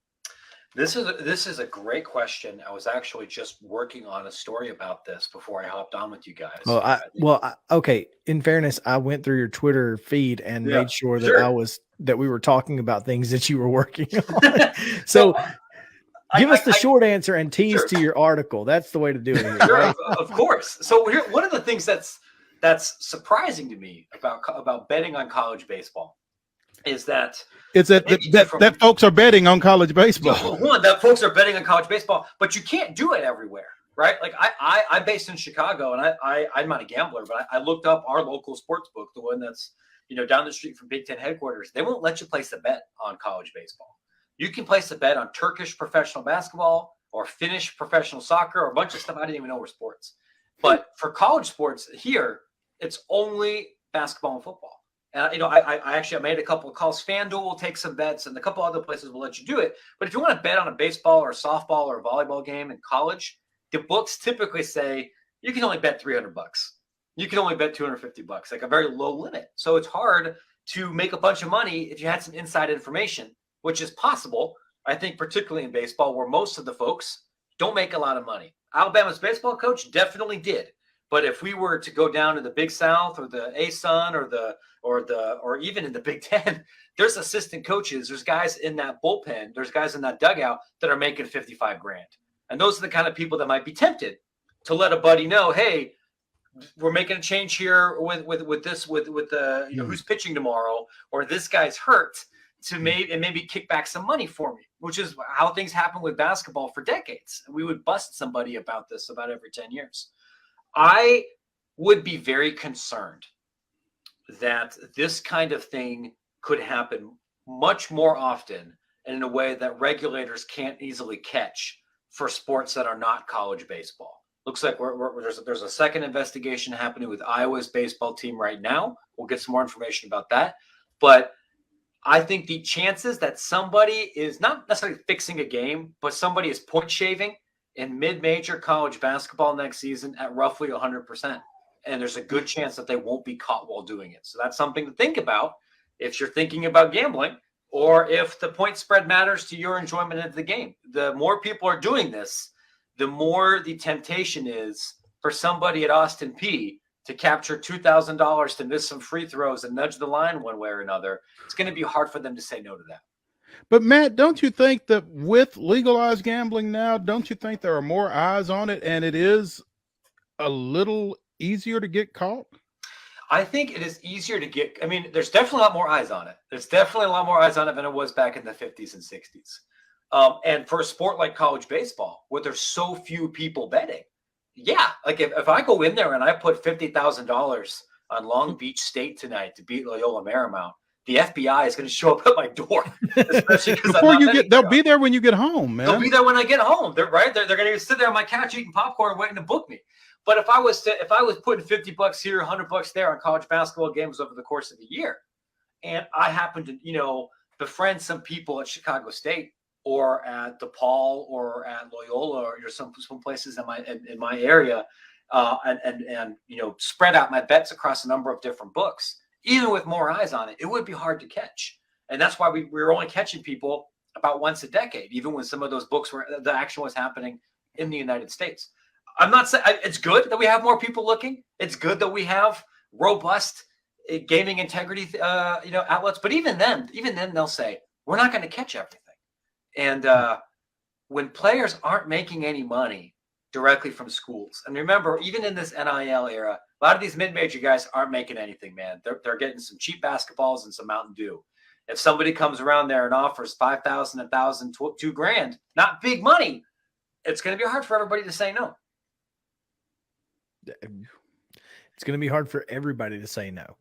This is a great question. I was actually just working on a story about this before I hopped on with you guys. Okay. In fairness, I went through your Twitter feed and made sure that that we were talking about things that you were working on. So give us the short answer and tease to your article. That's the way to do it here, right? Of course. So one of the things that's surprising to me about betting on college baseball is that that folks are betting on college baseball. One, that folks are betting on college baseball, but you can't do it everywhere, right? Like I'm based in Chicago, and I'm not a gambler, but I looked up our local sports book, the one that's down the street from Big Ten headquarters. They won't let you place a bet on college baseball. You can place a bet on Turkish professional basketball or Finnish professional soccer or a bunch of stuff I didn't even know were sports. But for college sports here, it's only basketball and football. I made a couple of calls. FanDuel will take some bets, and a couple other places will let you do it. But if you want to bet on a baseball or a softball or a volleyball game in college, the books typically say you can only bet $300. You can only bet $250, like a very low limit. So it's hard to make a bunch of money if you had some inside information, which is possible, I think, particularly in baseball, where most of the folks don't make a lot of money. Alabama's baseball coach definitely did. But if we were to go down to the Big South or the ASUN or even in the Big Ten, there's assistant coaches, there's guys in that bullpen, there's guys in that dugout that are making $55,000. And those are the kind of people that might be tempted to let a buddy know, hey, we're making a change here with the who's pitching tomorrow, or this guy's hurt, to maybe kick back some money for me, which is how things happen with basketball for decades. We would bust somebody about this about every 10 years. I would be very concerned that this kind of thing could happen much more often and in a way that regulators can't easily catch for sports that are not college baseball. Looks like there's a second investigation happening with Iowa's baseball team right now. We'll get some more information about that. But I think the chances that somebody is not necessarily fixing a game, but somebody is point shaving in mid-major college basketball next season at roughly 100%. And there's a good chance that they won't be caught while doing it. So that's something to think about if you're thinking about gambling, or if the point spread matters to your enjoyment of the game. The more people are doing this, the more the temptation is for somebody at Austin Peay to capture $2,000 to miss some free throws and nudge the line one way or another. It's going to be hard for them to say no to that. But Matt, don't you think that with legalized gambling now, don't you think there are more eyes on it and it is a little easier to get caught? I think it is easier to get. I mean, there's definitely a lot more eyes on it. There's definitely a lot more eyes on it than it was back in the 50s and 60s. And for a sport like college baseball, where there's so few people betting, yeah, like if I go in there and I put $50,000 on Long Beach State tonight to beat Loyola Marymount, the FBI is going to show up at my door. Especially before you get, they'll be there when you get home, man. They'll be there when I get home. They're right. They're going to sit there on my couch eating popcorn, waiting to book me. But if I was putting $50 here, $100 there on college basketball games over the course of the year, and I happen to, befriend some people at Chicago State or at DePaul or at Loyola or some places in my area, and spread out my bets across a number of different books, even with more eyes on it, it would be hard to catch. And that's why we were only catching people about once a decade, even when some of those books the action was happening in the United States. I'm not saying it's good that we have more people looking. It's good that we have robust gaming integrity, outlets. But even then they'll say, we're not going to catch everything. And when players aren't making any money directly from schools, and remember, even in this NIL era, a lot of these mid-major guys aren't making anything, man. They're getting some cheap basketballs and some Mountain Dew. If somebody comes around there and offers $5,000, $1,000, $2,000, not big money, it's going to be hard for everybody to say no. It's going to be hard for everybody to say no.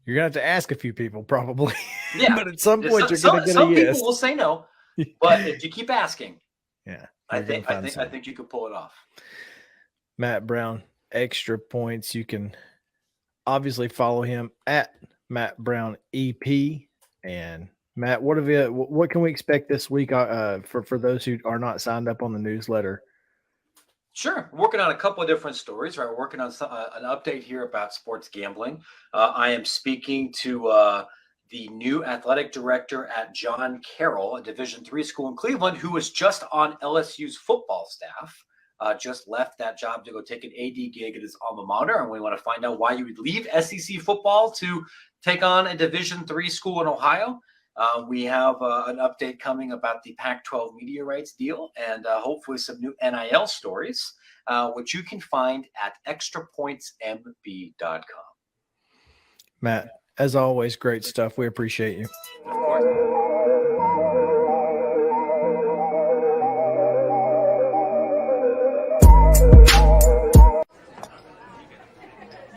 You're going to have to ask a few people probably. Yeah. But at some point you're going to get a yes. Some people will say no, but if you keep asking, yeah, I think you could pull it off. Matt Brown, Extra Points. You can obviously follow him at Matt Brown EP. And Matt, what can we expect this week for those who are not signed up on the newsletter? Sure. We're working on a couple of different stories, right? We're working on an update here about sports gambling. I am speaking to the new athletic director at John Carroll, a Division III school in Cleveland, who was just on LSU's football staff, just left that job to go take an AD gig at his alma mater. And we want to find out why you would leave SEC football to take on a Division III school in Ohio. We have an update coming about the Pac-12 media rights deal and hopefully some new NIL stories, which you can find at extrapointsmb.com. Matt, as always, great stuff. We appreciate you. Of course.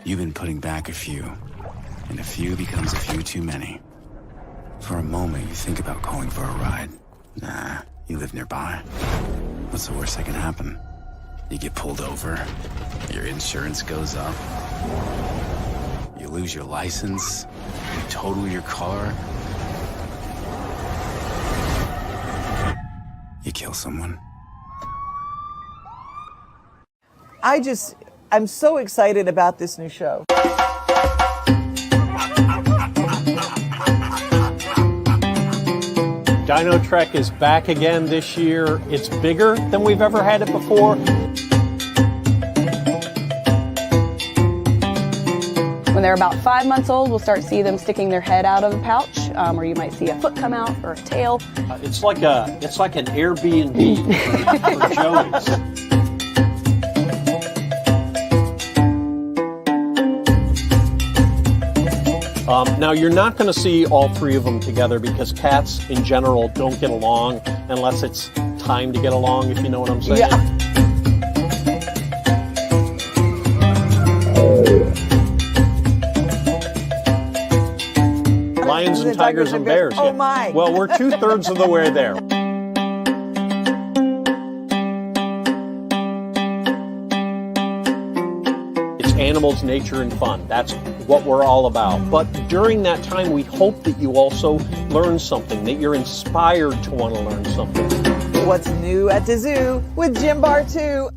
You've been putting back a few, and a few becomes a few too many. For a moment, you think about calling for a ride. Nah, you live nearby. What's the worst that can happen? You get pulled over, your insurance goes up, you lose your license, you total your car, you kill someone. I'm so excited about this new show. Dino Trek is back again this year. It's bigger than we've ever had it before. When they're about 5 months old, we'll start to see them sticking their head out of the pouch, or you might see a foot come out or a tail. It's like an Airbnb for Joey's. Now, you're not going to see all three of them together because cats in general don't get along unless it's time to get along, if you know what I'm saying. Yeah. Lions and tigers and bears. Oh, yeah. my. Well, we're 2/3 of the way there. It's animals, nature, and fun. That's what we're all about. But during that time, we hope that you also learn something, that you're inspired to want to learn something. What's new at the zoo with Jim Bar 2.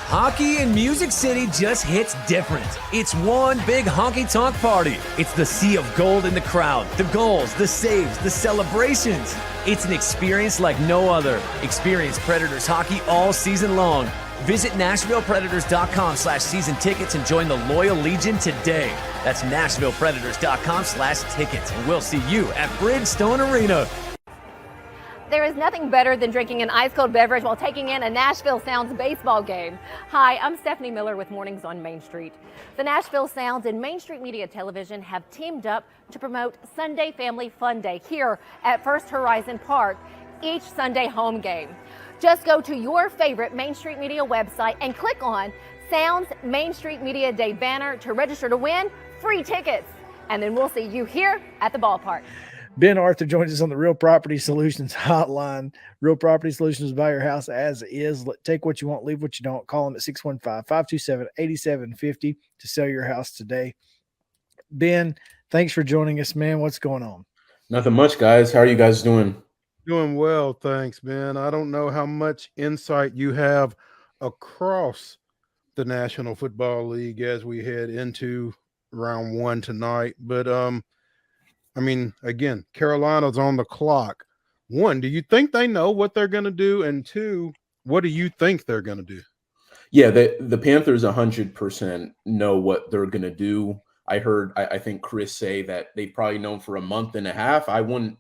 Hockey in Music City just hits different. It's one big honky-tonk party. It's the sea of gold in the crowd, the goals, the saves, the celebrations. It's an experience like no other. Experience Predators hockey all season long. Visit NashvillePredators.com/season tickets and join the Loyal Legion today. That's NashvillePredators.com/tickets, and we'll see you at Bridgestone Arena. There is nothing better than drinking an ice-cold beverage while taking in a Nashville Sounds baseball game. Hi, I'm Stephanie Miller with Mornings on Main Street. The Nashville Sounds and Main Street Media Television have teamed up to promote Sunday Family Fun Day here at First Horizon Park, each Sunday home game. Just go to your favorite Main Street Media website and click on Sounds Main Street Media Day banner to register to win free tickets. And then we'll see you here at the ballpark. Ben Arthur joins us on the Real Property Solutions hotline. Real Property Solutions, buy your house as is. Take what you want, leave what you don't. Call them at 615-527-8750 to sell your house today. Ben, thanks for joining us, man. What's going on? Nothing much, guys. How are you guys doing? Doing well, thanks, Ben. I don't know how much insight you have across the National Football League as we head into round one tonight, but I mean, again, Carolina's on the clock. One, do you think they know what they're going to do? And two, what do you think they're going to do? Yeah, the Panthers 100% know what they're going to do. I heard, I think Chris say that they've probably known for a month and a half. I wouldn't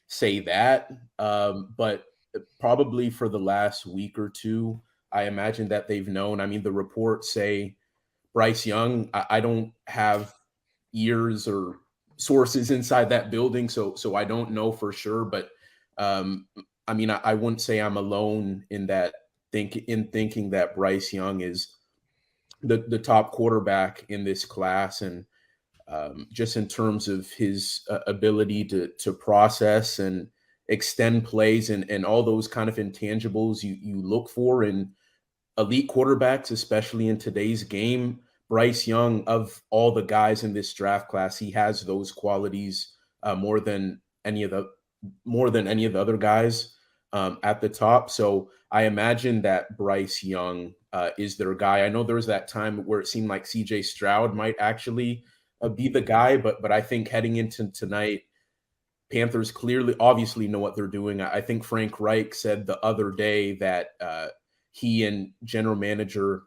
say that, but probably for the last week or two, I imagine that they've known. I mean, the reports say Bryce Young, I don't have ears or sources inside that building, so I don't know for sure, but I mean, I wouldn't say I'm alone in that thinking that Bryce Young is the top quarterback in this class, and just in terms of his ability to process and extend plays and all those kind of intangibles you look for in elite quarterbacks, especially in today's game. Bryce Young, of all the guys in this draft class, he has those qualities more than any of the other guys at the top. So I imagine that Bryce Young is their guy. I know there was that time where it seemed like CJ Stroud might actually be the guy, but I think heading into tonight, Panthers obviously know what they're doing. I think Frank Reich said the other day that he and general manager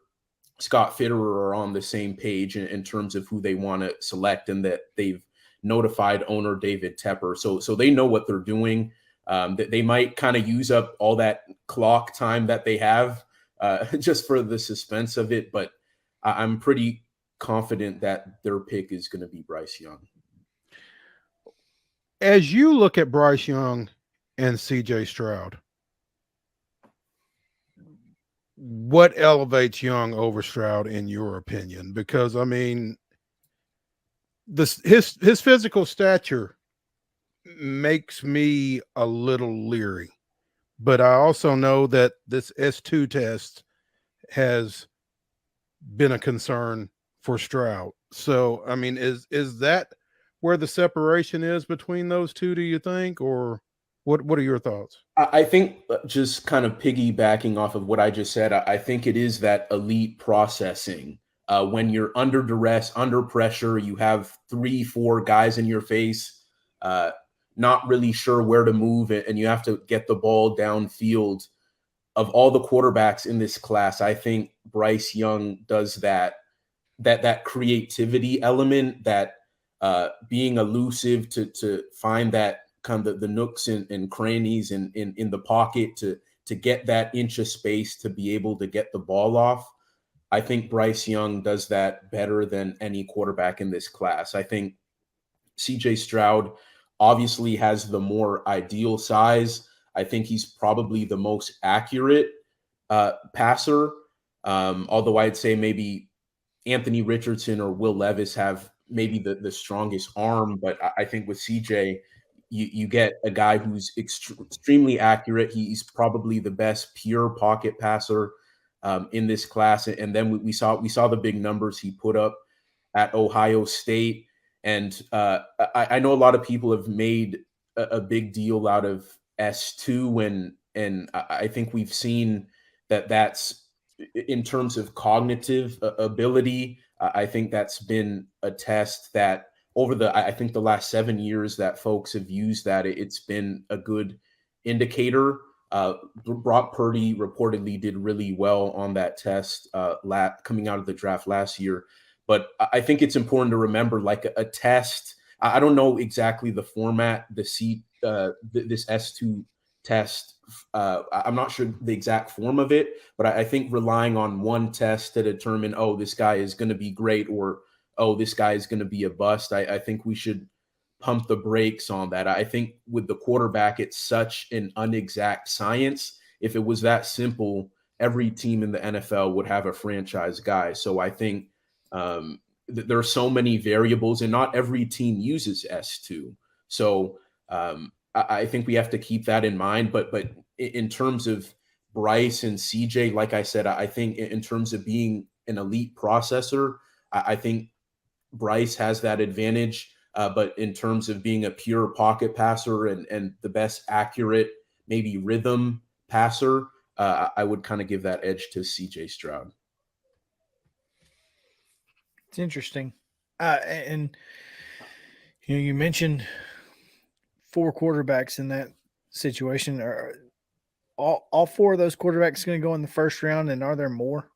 Scott Fitterer are on the same page in terms of who they want to select, and that they've notified owner David Tepper. So they know what they're doing. They might kind of use up all that clock time that they have just for the suspense of it, but I'm pretty confident that their pick is going to be Bryce Young. As you look at Bryce Young and CJ Stroud, what elevates Young over Stroud in your opinion? Because I mean, his physical stature makes me a little leery, but I also know that this S2 test has been a concern for Stroud. So I mean, is that where the separation is between those two, do you think, or what are your thoughts? I think, just kind of piggybacking off of what I just said, I think it is that elite processing. When you're under duress, under pressure, you have 3-4 guys in your face, not really sure where to move, and you have to get the ball downfield of all the quarterbacks in this class, I think Bryce Young does that creativity element, that being elusive to find that kind of the nooks and crannies in the pocket to get that inch of space to be able to get the ball off. I think Bryce Young does that better than any quarterback in this class. I think CJ Stroud obviously has the more ideal size. I think he's probably the most accurate passer, although I'd say maybe Anthony Richardson or Will Levis have maybe the strongest arm. But I think with CJ, you get a guy who's extremely accurate. He's probably the best pure pocket passer in this class. And then we saw the big numbers he put up at Ohio State. And I know a lot of people have made a big deal out of S2, and I think we've seen that's in terms of cognitive ability. I think that's been a test that over I think the last 7 years that folks have used that, it's been a good indicator. Brock Purdy reportedly did really well on that test coming out of the draft last year. But I think it's important to remember, like a test, I don't know exactly the format, this S2 test. I'm not sure the exact form of it, but I think relying on one test to determine, oh, this guy is going to be great, or, oh, this guy is going to be a bust, I think we should pump the brakes on that. I think with the quarterback, it's such an inexact science. If it was that simple, every team in the NFL would have a franchise guy. So I think there are so many variables, and not every team uses S2. So I think we have to keep that in mind. But in terms of Bryce and CJ, like I said, I think in terms of being an elite processor, I think Bryce has that advantage. But in terms of being a pure pocket passer and the best accurate, maybe rhythm passer, I would kind of give that edge to CJ Stroud. It's interesting. And you mentioned 4 quarterbacks in that situation. Are all 4 of those quarterbacks going to go in the first round, and are there more?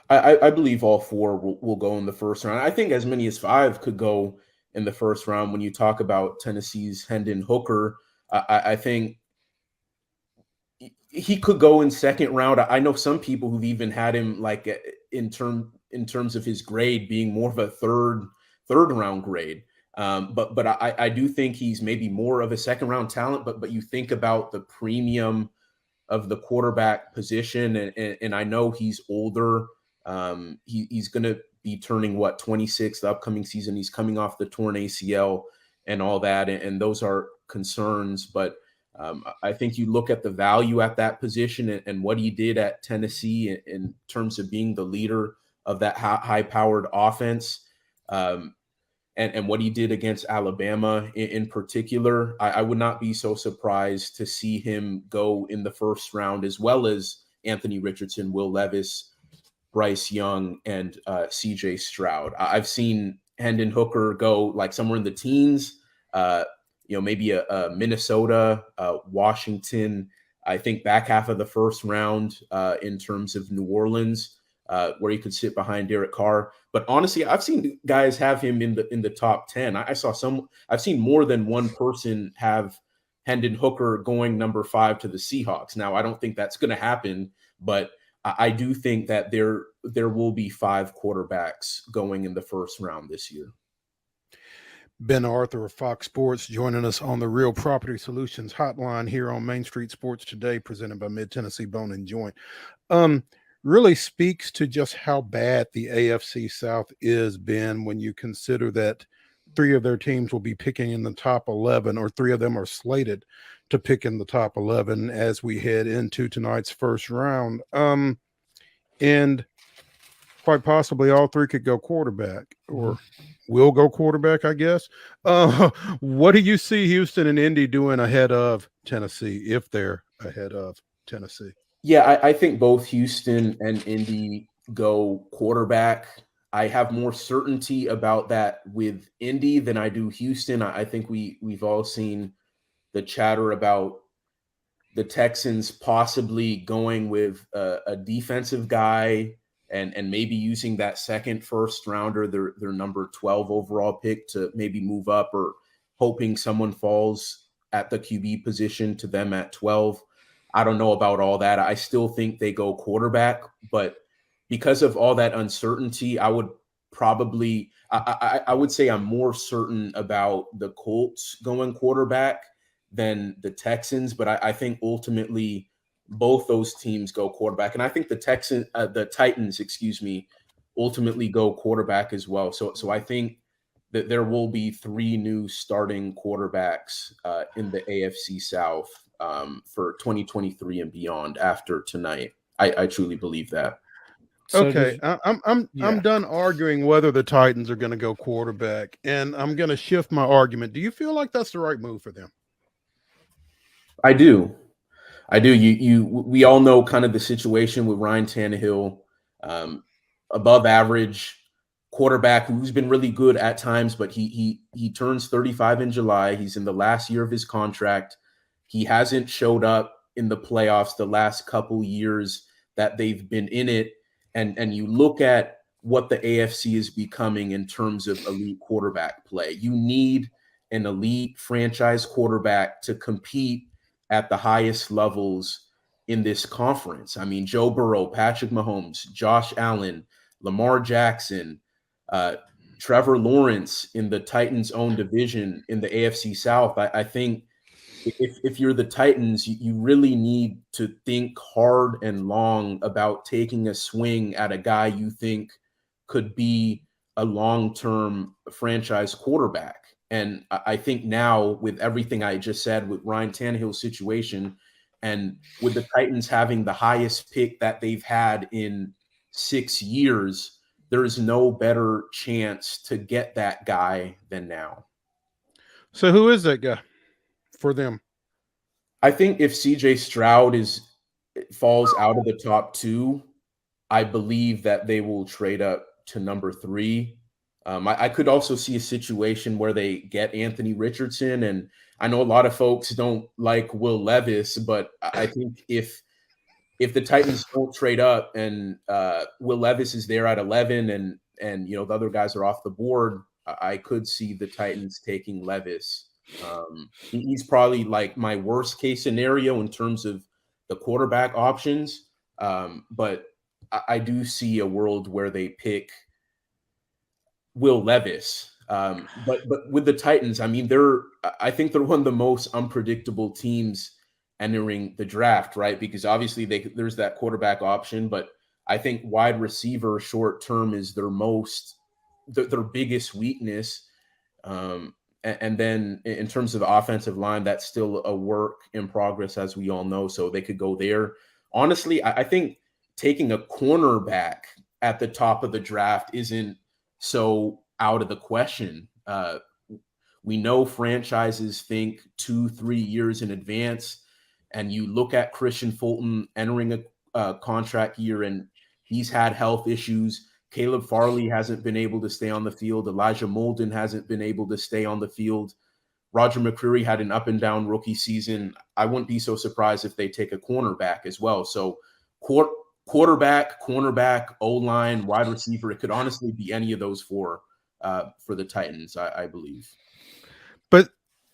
I believe all 4 will go in the first round. I think as many as 5 could go in the first round. When you talk about Tennessee's Hendon Hooker, I think he could go in second round. I know some people who've even had him like in terms of his grade being more of a third round grade. But I do think he's maybe more of a second round talent. But you think about the premium of the quarterback position, and I know he's older. He's going to be turning 26 the upcoming season. He's coming off the torn ACL and all that, and those are concerns. But I think you look at the value at that position and what he did at Tennessee in terms of being the leader of that high-powered offense, and what he did against Alabama in particular. I would not be so surprised to see him go in the first round, as well as Anthony Richardson, Will Levis, Bryce Young, and CJ Stroud. I've seen Hendon Hooker go like somewhere in the teens, maybe a Minnesota, Washington, I think back half of the first round in terms of New Orleans, where he could sit behind Derek Carr. But honestly, I've seen guys have him in the top 10. I've seen more than one person have Hendon Hooker going number 5 to the Seahawks. Now, I don't think that's going to happen, but I do think that there will be 5 quarterbacks going in the first round this year. Ben Arthur of Fox Sports joining us on the Real Property Solutions hotline here on Main Street Sports Today, presented by Mid-Tennessee Bone and Joint. Really speaks to just how bad the AFC South is, Ben, when you consider that 3 of their teams will be picking in the top 11, or 3 of them are slated to pick in the top 11 as we head into tonight's first round. And quite possibly all 3 could go quarterback, or will go quarterback, I guess. What do you see Houston and Indy doing ahead of Tennessee, if they're ahead of Tennessee? Yeah, I think both Houston and Indy go quarterback. I have more certainty about that with Indy than I do Houston. I think we've all seen the chatter about the Texans possibly going with a defensive guy and maybe using that second first rounder, their number 12 overall pick, to maybe move up, or hoping someone falls at the QB position to them at 12. I don't know about all that. I still think they go quarterback, but because of all that uncertainty, I would probably, I would say I'm more certain about the Colts going quarterback than the Texans, but I think ultimately both those teams go quarterback. And I think the Titans, ultimately go quarterback as well. So I think that there will be 3 new starting quarterbacks in the AFC South for 2023 and beyond after tonight. I truly believe that. So Okay, I'm done arguing whether the Titans are going to go quarterback, and I'm going to shift my argument. Do you feel like that's the right move for them? I do. We all know kind of the situation with Ryan Tannehill, above average quarterback who's been really good at times, but he turns 35 in July. He's in the last year of his contract. He hasn't showed up in the playoffs the last couple years that they've been in it. And you look at what the AFC is becoming in terms of elite quarterback play. You need an elite franchise quarterback to compete at the highest levels in this conference. I mean, Joe Burrow, Patrick Mahomes, Josh Allen, Lamar Jackson, Trevor Lawrence in the Titans' own division in the AFC South. I think if you're the Titans, you really need to think hard and long about taking a swing at a guy you think could be a long-term franchise quarterback. And I think now, with everything I just said with Ryan Tannehill's situation, and with the Titans having the highest pick that they've had in 6 years, there is no better chance to get that guy than now. So who is that guy for them? I think if CJ Stroud falls out of the top 2, I believe that they will trade up to number 3. I could also see a situation where they get Anthony Richardson, and I know a lot of folks don't like Will Levis, but I think if the Titans don't trade up and Will Levis is there at 11 and the other guys are off the board, I could see the Titans taking Levis. He's probably like my worst case scenario in terms of the quarterback options, but I do see a world where they pick Will Levis. But with the Titans, I mean, I think they're one of the most unpredictable teams entering the draft, right? Because obviously there's that quarterback option, but I think wide receiver short term is their biggest weakness. And then in terms of the offensive line, that's still a work in progress, as we all know. So they could go there. Honestly, I think taking a cornerback at the top of the draft isn't so out of the question. We know franchises think 2-3 years in advance, and you look at Christian Fulton entering a contract year, and he's had health issues. Caleb Farley hasn't been able to stay on the field. Elijah Molden hasn't been able to stay on the field. Roger McCreary had an up and down rookie season. I wouldn't be so surprised if they take a cornerback as well. So quarterback, cornerback, O-line, wide receiver, it could honestly be any of those four for the Titans, I believe. But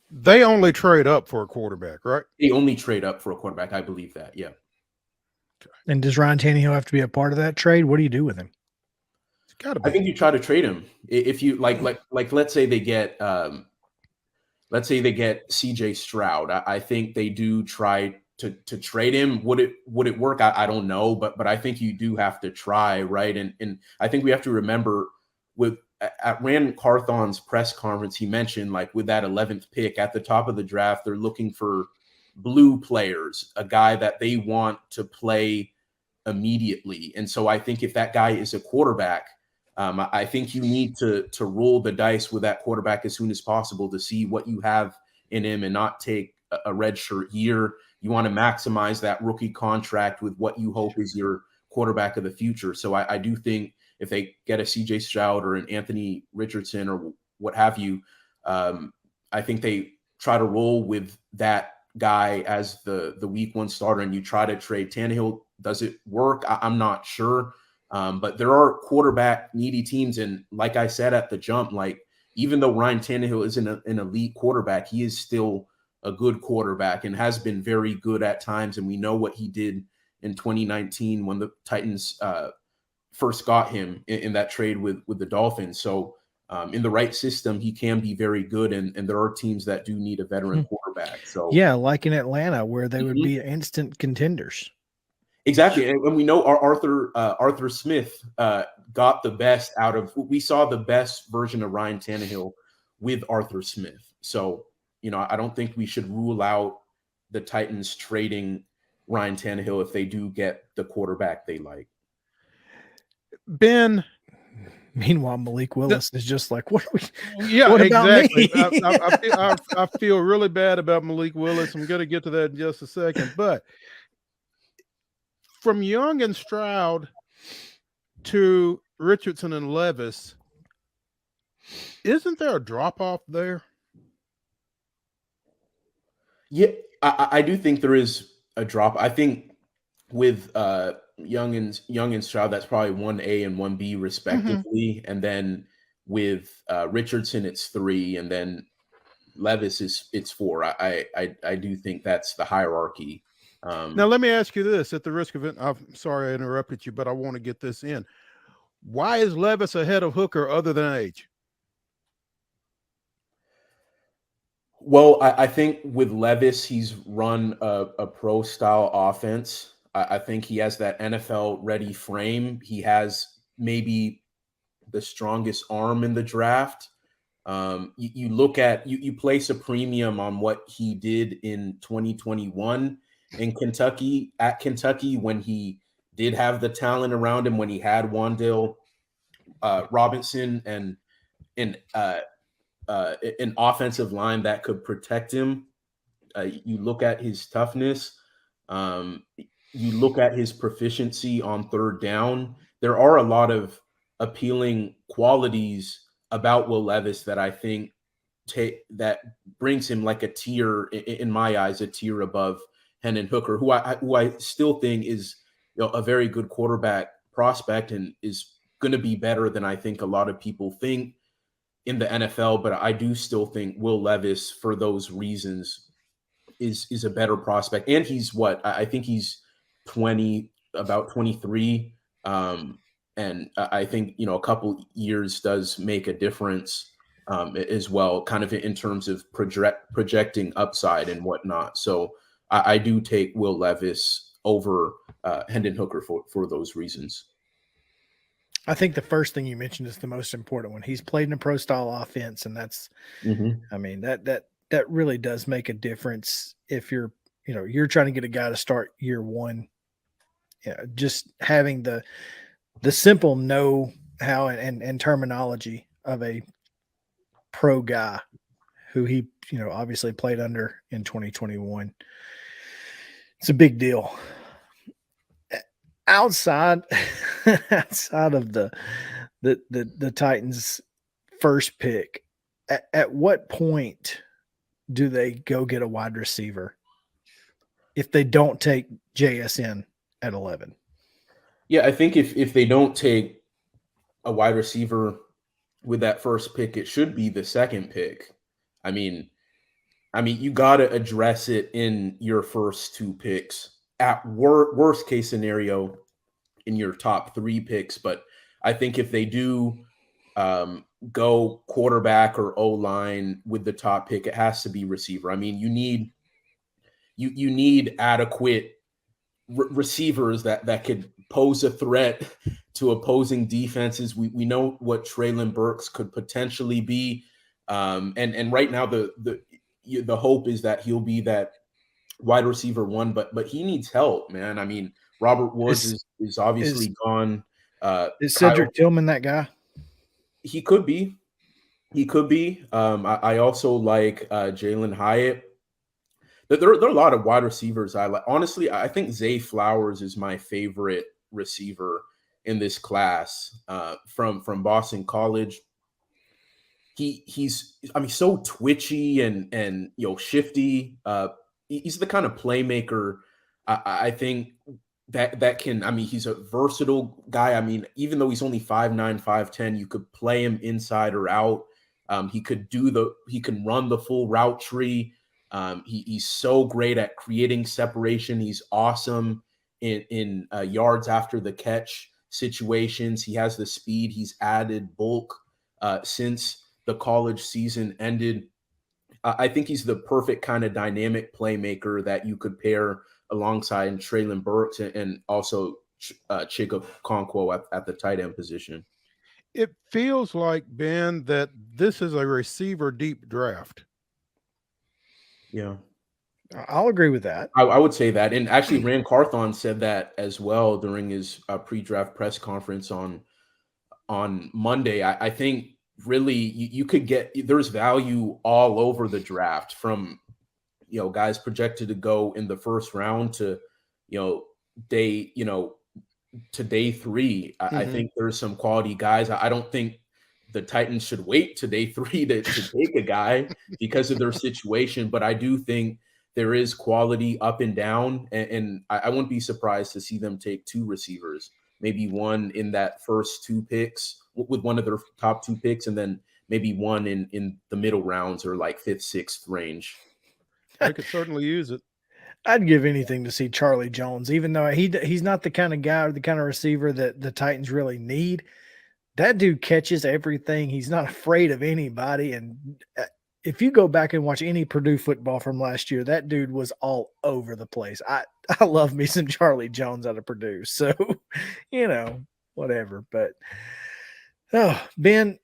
they only trade up for a quarterback, right? They only trade up for a quarterback. I believe that, yeah. And does Ryan Tannehill have to be a part of that trade? What do you do with him? I think you try to trade him. If you like let's say they get CJ Stroud. I think they do try to trade him. Would it work? I don't know, but I think you do have to try, right? And I think we have to remember at Rand Carthon's press conference, he mentioned like with that 11th pick at the top of the draft, they're looking for blue players, a guy that they want to play immediately. And so I think if that guy is a quarterback, I think you need to roll the dice with that quarterback as soon as possible to see what you have in him and not take a redshirt year. You want to maximize that rookie contract with what you hope is your quarterback of the future. So I do think if they get a CJ Stroud or an Anthony Richardson or what have you, I think they try to roll with that guy as the week 1 starter and you try to trade Tannehill, does it work? I'm not sure. But there are quarterback needy teams. And like I said at the jump, like even though Ryan Tannehill isn't an elite quarterback, he is still a good quarterback and has been very good at times. And we know what he did in 2019 when the Titans first got him in that trade with the Dolphins. So in the right system, he can be very good. And there are teams that do need a veteran quarterback. So yeah, like in Atlanta, where they would be instant contenders. Exactly. And we know Arthur Smith got the best out of, we saw the best version of Ryan Tannehill with Arthur Smith. So, I don't think we should rule out the Titans trading Ryan Tannehill if they do get the quarterback they like. Ben. Meanwhile, Malik Willis is just like, what are we? Yeah, what exactly. About me? I feel really bad about Malik Willis. I'm going to get to that in just a second. But from Young and Stroud to Richardson and Levis, isn't there a drop-off there? Yeah, I do think there is a drop. I think with Young and Stroud, that's probably 1A and 1B respectively. Mm-hmm. And then with Richardson, it's 3. And then Levis it's 4. I do think that's the hierarchy. Now, let me ask you this at the risk of it. I'm sorry I interrupted you, but I want to get this in. Why is Levis ahead of Hooker other than age? Well, I think with Levis, he's run a pro style offense. I think he has that NFL ready frame. He has maybe the strongest arm in the draft. You look at, you place a premium on what he did in 2021 in Kentucky, at Kentucky, when he did have the talent around him, when he had Wan'Dale Robinson and an offensive line that could protect him. You look at his toughness. You look at his proficiency on third down. There are a lot of appealing qualities about Will Levis that I think that brings him like a tier, in my eyes, a tier above Hendon Hooker, who I still think is a very good quarterback prospect and is going to be better than I think a lot of people think in the NFL. But I do still think Will Levis, for those reasons, is a better prospect. And he's I think he's about 23. And I think, a couple years does make a difference as well, kind of in terms of projecting upside and whatnot. So I do take Will Levis over Hendon Hooker for those reasons. I think the first thing you mentioned is the most important one. He's played in a pro style offense, and that's, I mean, that really does make a difference if you're trying to get a guy to start year 1. Just having the simple know-how and terminology of a pro guy who he, obviously played under in 2021. It's a big deal. Outside of the Titans' first pick, at what point do they go get a wide receiver if they don't take JSN at 11? Yeah, I think if they don't take a wide receiver with that first pick, it should be the second pick. I mean, you got to address it in your first 2 picks. At worst case scenario, in your top 3 picks. But I think if they do go quarterback or O-line with the top pick, it has to be receiver. I mean, you need adequate receivers that could pose a threat to opposing defenses. We know what Treylon Burks could potentially be, and right now the hope is that he'll be that wide receiver 1, but he needs help, man. I mean, Robert Woods is obviously gone. Is Cedric Tillman that guy? He could be. I also like Jalen Hyatt. There are a lot of wide receivers I like. Honestly, I think Zay Flowers is my favorite receiver in this class from Boston College. He's so twitchy and shifty. he's the kind of playmaker I think that can, I mean, he's a versatile guy. I mean, even though he's only 5'9", 5'10", you could play him inside or out. He can run the full route tree. He's so great at creating separation. He's awesome in yards after the catch situations. He has the speed. He's added bulk since the college season ended. I think he's the perfect kind of dynamic playmaker that you could pair alongside Treylon Burks and also Chig Okonkwo at the tight end position. It feels like, Ben, that this is a receiver deep draft. Yeah. I'll agree with that. I would say that. And actually, Rand Carthon said that as well during his pre-draft press conference on Monday. I think really you could get, there's value all over the draft, from guys projected to go in the first round to day 3. I think there's some quality guys. I don't think the Titans should wait to day 3 to take a guy because of their situation, but I do think there is quality up and down, and I wouldn't be surprised to see them take 2 receivers, maybe one in that first 2 picks with one of their top 2 picks, and then maybe one in the middle rounds or like 5th, 6th range. I could certainly use it. I'd give anything to see Charlie Jones, even though he's not the kind of guy or the kind of receiver that the Titans really need. That dude catches everything. He's not afraid of anybody. And if you go back and watch any Purdue football from last year, that dude was all over the place. I love me some Charlie Jones out of Purdue. So, whatever. But, Ben,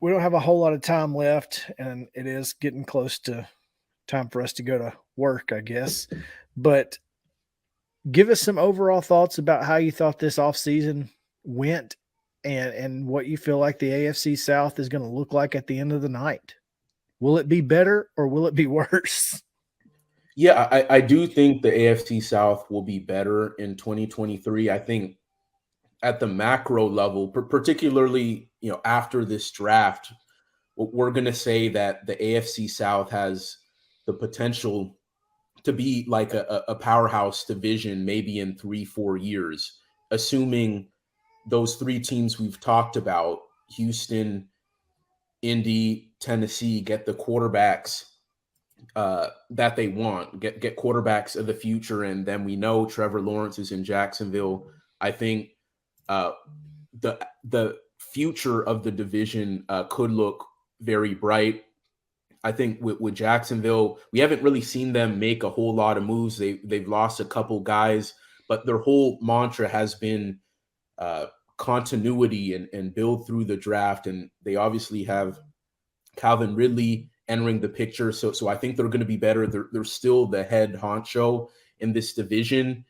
we don't have a whole lot of time left, and it is getting close to time for us to go to work, I guess. But give us some overall thoughts about how you thought this offseason went and what you feel like the AFC South is going to look like at the end of the night. Will it be better or will it be worse? Yeah, I do think the AFC South will be better in 2023. I think at the macro level, particularly, after this draft, we're going to say that the AFC South has the potential to be like a powerhouse division maybe in 3-4 years, assuming those 3 teams we've talked about, Houston, Indy, Tennessee, get the quarterbacks that they want, get quarterbacks of the future. And then we know Trevor Lawrence is in Jacksonville. I think the future of the division could look very bright. I think with Jacksonville, we haven't really seen them make a whole lot of moves. They've lost a couple guys, but their whole mantra has been continuity and build through the draft. And they obviously have Calvin Ridley entering the picture. So I think they're going to be better. They're still the head honcho in this division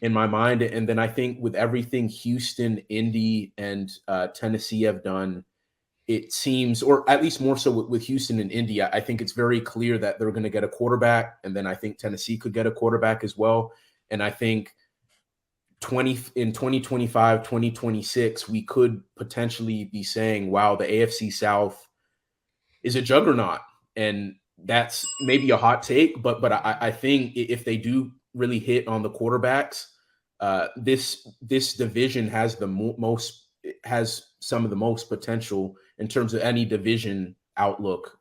in my mind. And then I think with everything Houston, Indy, and Tennessee have done, it seems, or at least more so with Houston and Indy, I think it's very clear that they're going to get a quarterback. And then I think Tennessee could get a quarterback as well. And I think in 2025, 2026, we could potentially be saying, wow, the AFC South is a juggernaut. And that's maybe a hot take, but I think if they do really hit on the quarterbacks, this division has has some of the most potential in terms of any division outlook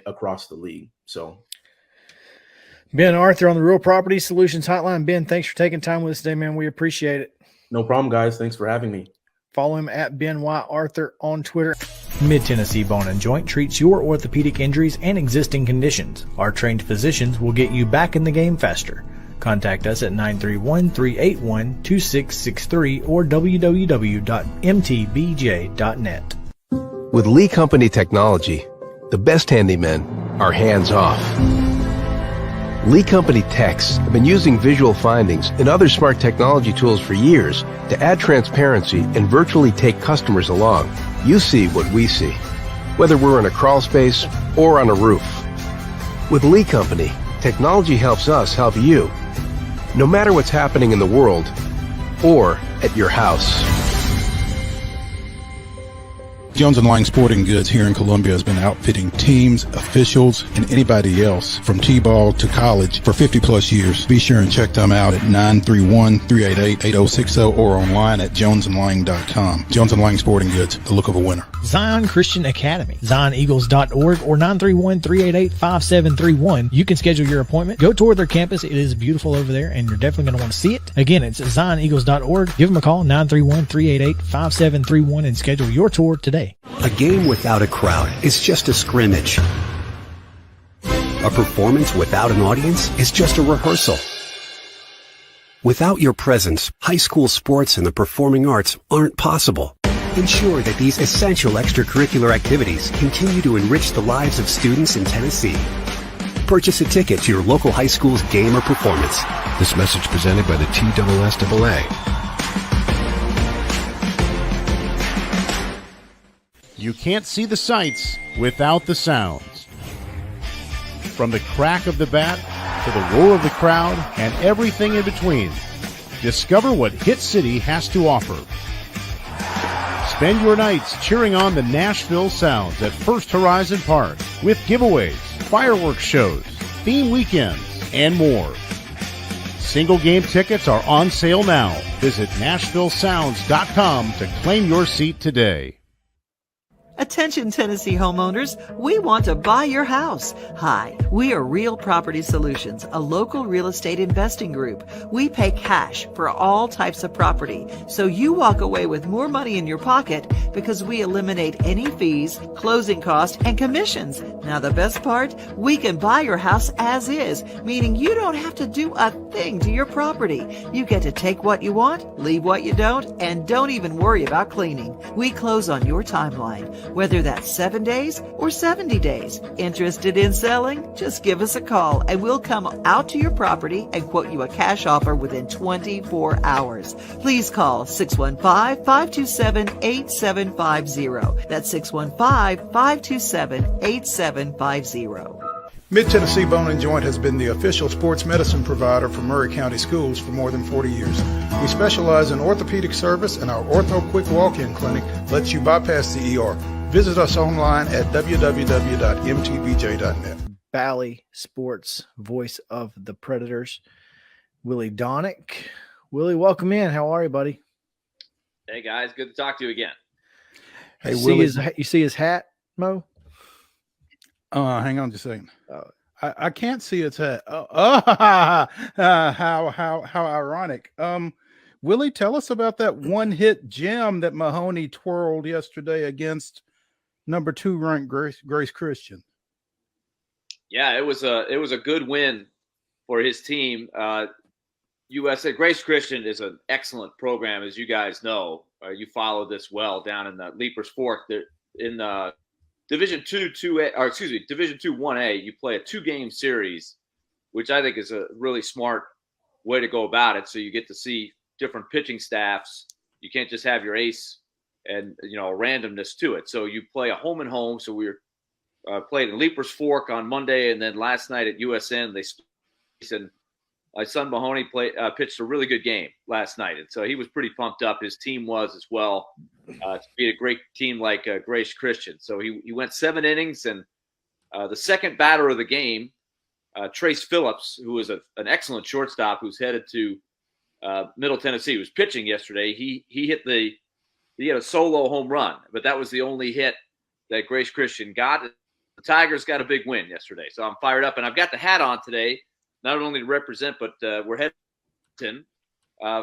across the league. So Ben Arthur on the Real Property Solutions Hotline. Ben, thanks for taking time with us today, man. We appreciate it. No problem, guys. Thanks for having me. Follow him at Ben Y. Arthur on Twitter. Mid-Tennessee Bone and Joint treats your orthopedic injuries and existing conditions. Our trained physicians will get you back in the game faster. Contact us at 931-381-2663 or www.mtbj.net. With Lee Company Technology, the best handymen are hands-off. Lee Company techs have been using visual findings and other smart technology tools for years to add transparency and virtually take customers along. You see what we see, whether we're in a crawl space or on a roof. With Lee Company, technology helps us help you, no matter what's happening in the world or at your house. Jones & Lang Sporting Goods here in Columbia has been outfitting teams, officials, and anybody else from T-ball to college for 50-plus years. Be sure and check them out at 931-388-8060 or online at jonesandlang.com. Jones & Lang Sporting Goods, the look of a winner. Zion Christian Academy, zioneagles.org or 931-388-5731. You can schedule your appointment. Go tour their campus. It is beautiful over there, and you're definitely going to want to see it. Again, it's zioneagles.org. Give them a call, 931-388-5731, and schedule your tour today. A game without a crowd is just a scrimmage. A performance without an audience is just a rehearsal. Without your presence, high school sports and the performing arts aren't possible. Ensure that these essential extracurricular activities continue to enrich the lives of students in Tennessee. Purchase a ticket to your local high school's game or performance. This message presented by the TSSAA. You can't see the sights without the sounds. From the crack of the bat to the roar of the crowd and everything in between, discover what Hit City has to offer. Spend your nights cheering on the Nashville Sounds at First Horizon Park with giveaways, fireworks shows, theme weekends, and more. Single game tickets are on sale now. Visit NashvilleSounds.com to claim your seat today. Attention Tennessee homeowners, we want to buy your house. Hi, we are Real Property Solutions, a local real estate investing group. We pay cash for all types of property, so you walk away with more money in your pocket because we eliminate any fees, closing costs, and commissions. Now the best part, we can buy your house as is, meaning you don't have to do a thing to your property. You get to take what you want, leave what you don't, and don't even worry about cleaning. We close on your timeline, whether that's 7 days or 70 days. Interested in selling? Just give us a call and we'll come out to your property and quote you a cash offer within 24 hours. Please call 615-527-8750. That's 615-527-8750. Mid-Tennessee Bone and Joint has been the official sports medicine provider for Murray County Schools for more than 40 years. We specialize in orthopedic service, and our Ortho Quick Walk-In Clinic lets you bypass the ER. Visit us online at www.mtbj.net. Bally Sports, voice of the Predators, Willie Donick. Willie, welcome in. How are you, buddy? Hey, guys. Good to talk to you again. Hey, you see his hat, Mo? Hang on just a second. I can't see its hat. How ironic. Willie, tell us about that one-hit gem that Mahoney twirled yesterday against number 2 ranked Grace Christian. Yeah, it was a good win for his team. USA Grace Christian is an excellent program, as you guys know. You follow this well down in the Leapers Fork. They're in the Division 1A, you play a 2-game series, which I think is a really smart way to go about it. So you get to see different pitching staffs. You can't just have your ace and, randomness to it. So you play a home and home. So we were played in Leapers Fork on Monday, and then last night at USN, they said my son Mahoney pitched a really good game last night. And so he was pretty pumped up. His team was as well. To beat a great team like Grace Christian. So he went 7 innings, and the second batter of the game, Trace Phillips, who is an excellent shortstop who's headed to Middle Tennessee, who was pitching yesterday, he had a solo home run, but that was the only hit that Grace Christian got. The Tigers got a big win yesterday, so I'm fired up, and I've got the hat on today, not only to represent, but we're heading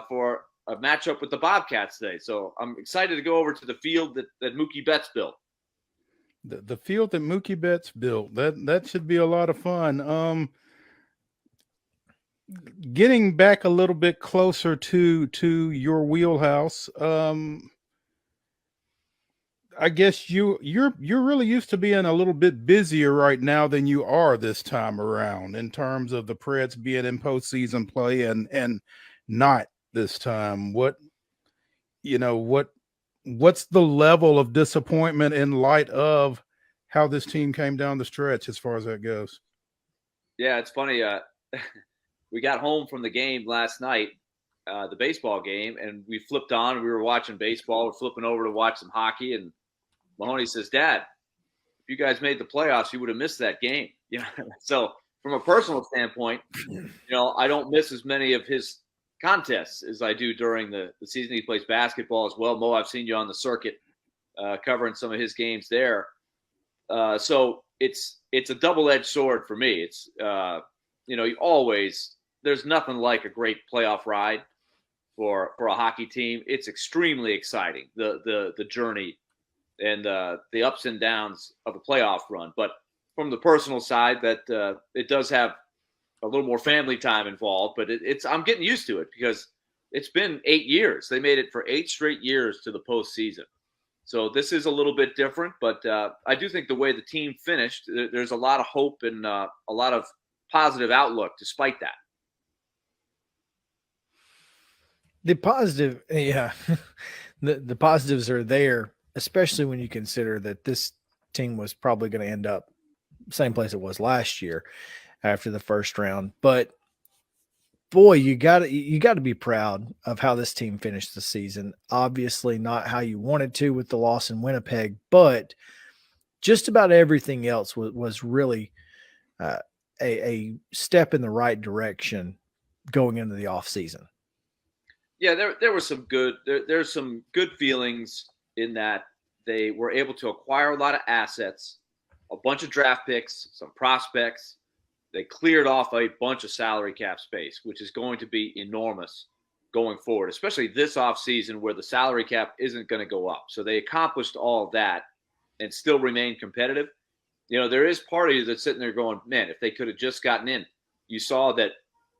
for a matchup with the Bobcats today. So I'm excited to go over to the field that Mookie Betts built. The field that Mookie Betts built, that should be a lot of fun. Getting back a little bit closer to your wheelhouse, I guess you're really used to being a little bit busier right now than you are this time around in terms of the Preds being in postseason play and not this time. What's the level of disappointment in light of how this team came down the stretch as far as that goes? Yeah, it's funny. We got home from the game last night, the baseball game, and we flipped on. We were watching baseball. We're flipping over to watch some hockey, and Mahoney says, "Dad, if you guys made the playoffs, you would have missed that game." You know, so from a personal standpoint, I don't miss as many of his contests as I do during the season. He plays basketball as well. Mo, I've seen you on the circuit covering some of his games there. So it's a double-edged sword for me. It's there's nothing like a great playoff ride for a hockey team. It's extremely exciting, the journey and the ups and downs of a playoff run. But from the personal side, that it does have a little more family time involved. But I'm getting used to it because it's been 8 years. They made it for 8 straight years to the postseason. So this is a little bit different, but I do think the way the team finished, there's a lot of hope and a lot of positive outlook despite that. The positive, yeah, the positives are there, especially when you consider that this team was probably going to end up same place it was last year after the first round. But boy, you got to be proud of how this team finished the season. Obviously not how you wanted to with the loss in Winnipeg, but just about everything else was really a step in the right direction going into the offseason. Yeah, there was some good there's some good feelings in that they were able to acquire a lot of assets, a bunch of draft picks, some prospects. They cleared off a bunch of salary cap space, which is going to be enormous going forward, especially this offseason where the salary cap isn't going to go up. So they accomplished all of that and still remain competitive. There is part of you that's sitting there going, man, if they could have just gotten in. You saw that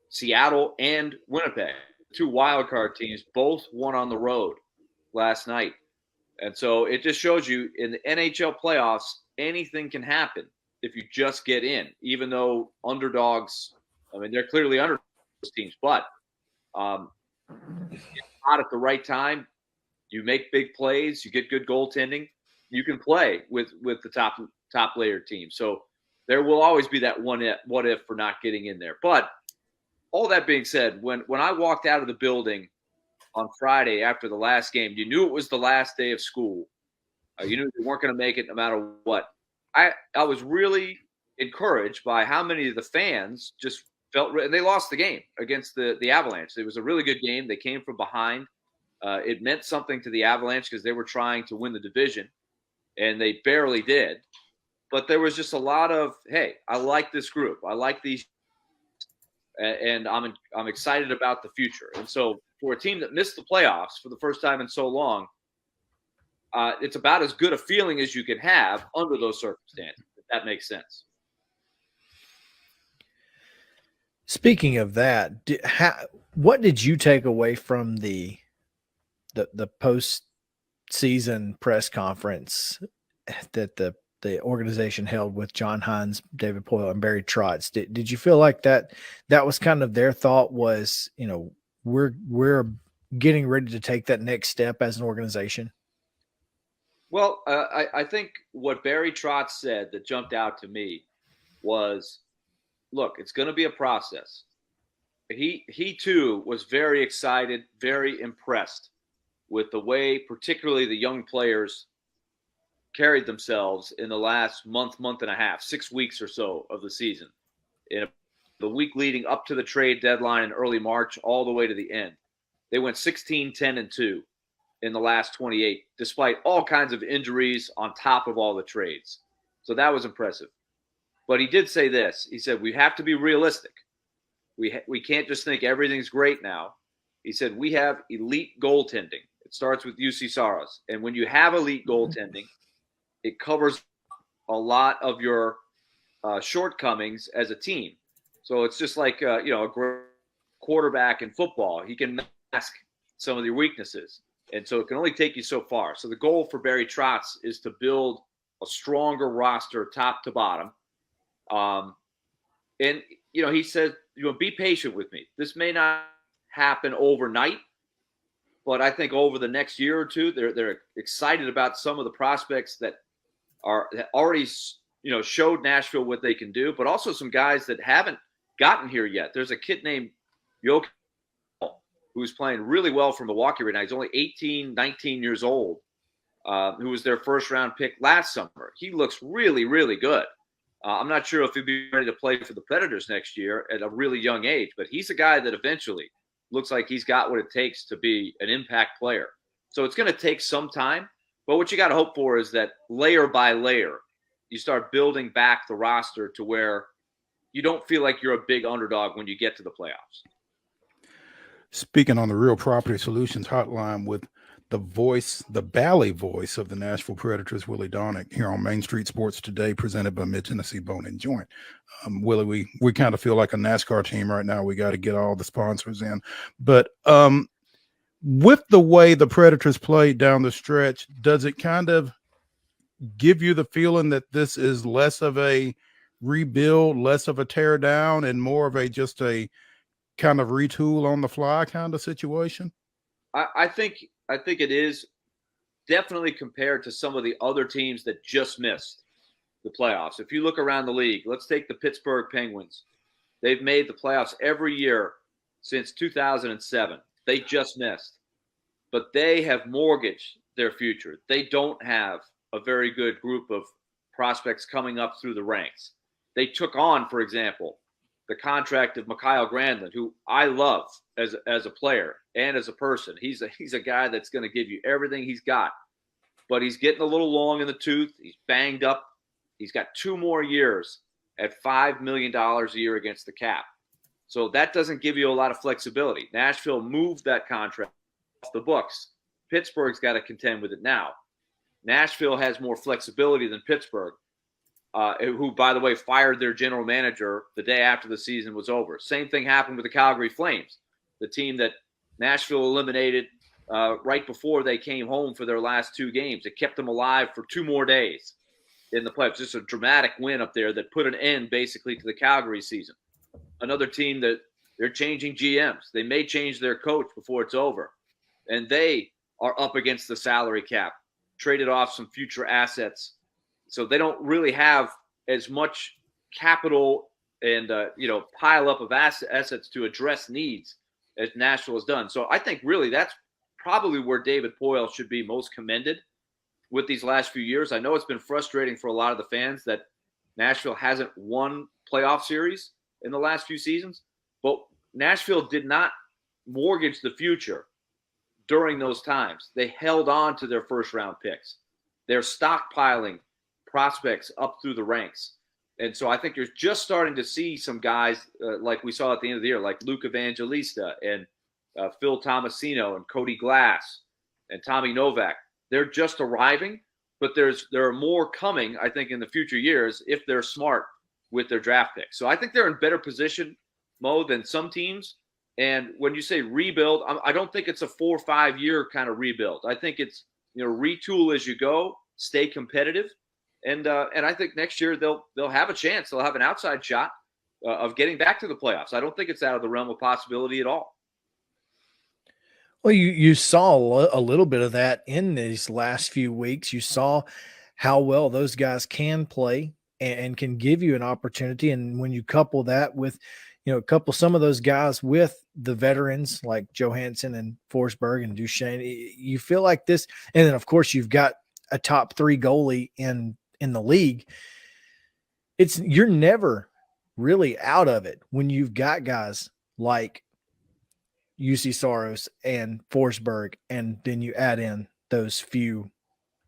Seattle and Winnipeg, 2 wildcard teams, both won on the road last night. And so it just shows you in the NHL playoffs, anything can happen if you just get in, even though underdogs, they're clearly underdogs teams, but you get hot at the right time, you make big plays, you get good goaltending, you can play with the top layer team. So there will always be that what if for not getting in there. But all that being said, when I walked out of the building on Friday after the last game, you knew it was the last day of school. You knew they weren't going to make it no matter what. I was really encouraged by how many of the fans just felt, and they lost the game against the Avalanche. It was a really good game. They came from behind. It meant something to the Avalanche because they were trying to win the division, and they barely did. But there was just a lot of, hey, I like this group. I like these, and I'm excited about the future. And so for a team that missed the playoffs for the first time in so long, it's about as good a feeling as you can have under those circumstances, if that makes sense. Speaking of that, what did you take away from the post-season press conference that the organization held with John Hines, David Poile, and Barry Trotz? Did you feel like that was kind of their thought was, we're getting ready to take that next step as an organization? Well, I think what Barry Trotz said that jumped out to me was, look, it's going to be a process. He too was very excited, very impressed with the way particularly the young players carried themselves in the last month and a half, 6 weeks or so of the season. In the week leading up to the trade deadline in early March all the way to the end. They went 16-10-2. In the last 28, despite all kinds of injuries on top of all the trades. So that was impressive. But he did say this. He said, we have to be realistic. We can't just think everything's great now. He said, we have elite goaltending. It starts with UC Saros. And when you have elite goaltending, it covers a lot of your shortcomings as a team. So it's just like, a great quarterback in football. He can mask some of your weaknesses. And so it can only take you so far. So the goal for Barry Trotz is to build a stronger roster top to bottom. And, he said, be patient with me. This may not happen overnight, but I think over the next year or two, they're excited about some of the prospects that already, showed Nashville what they can do, but also some guys that haven't gotten here yet. There's a kid named Jokic, who's playing really well for Milwaukee right now. He's only 18, 19 years old. who was their first-round pick last summer. He looks really, really good. I'm not sure if he'll be ready to play for the Predators next year at a really young age, but he's a guy that eventually looks like he's got what it takes to be an impact player. So it's going to take some time, but what you got to hope for is that layer by layer, you start building back the roster to where you don't feel like you're a big underdog when you get to the playoffs. Speaking on the Real Property Solutions hotline with the Valley voice of the Nashville Predators, Willie Donick, here on Main Street Sports Today, presented by Mid-Tennessee Bone and Joint. Willie, we kind of feel like a NASCAR team right now. We got to get all the sponsors in. But with the way the Predators played down the stretch, does it kind of give you the feeling that this is less of a rebuild, less of a tear down, and more of just a kind of retool on the fly kind of situation? I think it is definitely compared to some of the other teams that just missed the playoffs. If you look around the league, let's take the Pittsburgh Penguins. They've made the playoffs every year since 2007. They just missed. But they have mortgaged their future. They don't have a very good group of prospects coming up through the ranks. They took on, for example, the contract of Mikael Granlund, who I love as a player and as a person. He's a guy that's going to give you everything he's got, but he's getting a little long in the tooth. He's banged up. He's got 2 more years at $5 million a year against the cap. So that doesn't give you a lot of flexibility. Nashville moved that contract off the books. Pittsburgh's got to contend with it now. Nashville has more flexibility than Pittsburgh, who, by the way, fired their general manager the day after the season was over. Same thing happened with the Calgary Flames, the team that Nashville eliminated right before they came home for their last 2 games. It kept them alive for 2 more days in the playoffs. Just a dramatic win up there that put an end basically to the Calgary season. Another team that they're changing GMs. They may change their coach before it's over. And they are up against the salary cap, traded off some future assets. So they don't really have as much capital and, pile up of assets to address needs as Nashville has done. So I think really that's probably where David Poile should be most commended with these last few years. I know it's been frustrating for a lot of the fans that Nashville hasn't won playoff series in the last few seasons, but Nashville did not mortgage the future during those times. They held on to their first-round picks. They're stockpiling prospects up through the ranks. And so I think you're just starting to see some guys like we saw at the end of the year, like Luke Evangelista and Phil Tomasino and Cody Glass and Tommy Novak. They're just arriving, but there are more coming, I think, in the future years if they're smart with their draft picks. So I think they're in better position, Mo, than some teams. And when you say rebuild, I don't think it's a 4 or 5 year kind of rebuild. I think it's, retool as you go, stay competitive. And I think next year they'll have a chance. They'll have an outside shot of getting back to the playoffs. I don't think it's out of the realm of possibility at all. Well, you saw a little bit of that in these last few weeks. You saw how well those guys can play and can give you an opportunity. And when you couple that with, some of those guys with the veterans like Johansson and Forsberg and Duchesne, you feel like this. And then, of course, you've got a top 3 goalie in the league. You're never really out of it when you've got guys like UC Saros and Forsberg, and then you add in those few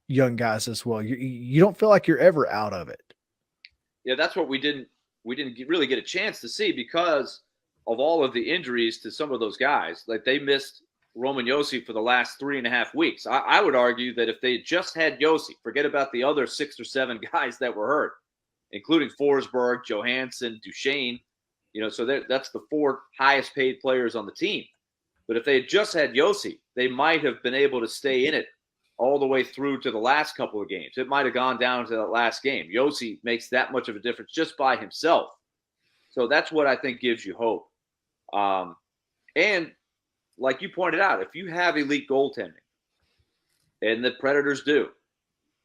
young guys as well. You don't feel like you're ever out of it. Yeah, that's what we didn't really get a chance to see because of all of the injuries to some of those guys. Like they missed Roman Josi for the last 3.5 weeks. I would argue that if they just had Josi, forget about the other 6 or 7 guys that were hurt, including Forsberg, Johansson, Duchesne, so that's the 4 highest paid players on the team. But if they had just had Josi, they might have been able to stay in it all the way through to the last couple of games. It might have gone down to that last game. Josi makes that much of a difference just by himself. So that's what I think gives you hope. And like you pointed out, if you have elite goaltending, and the Predators do,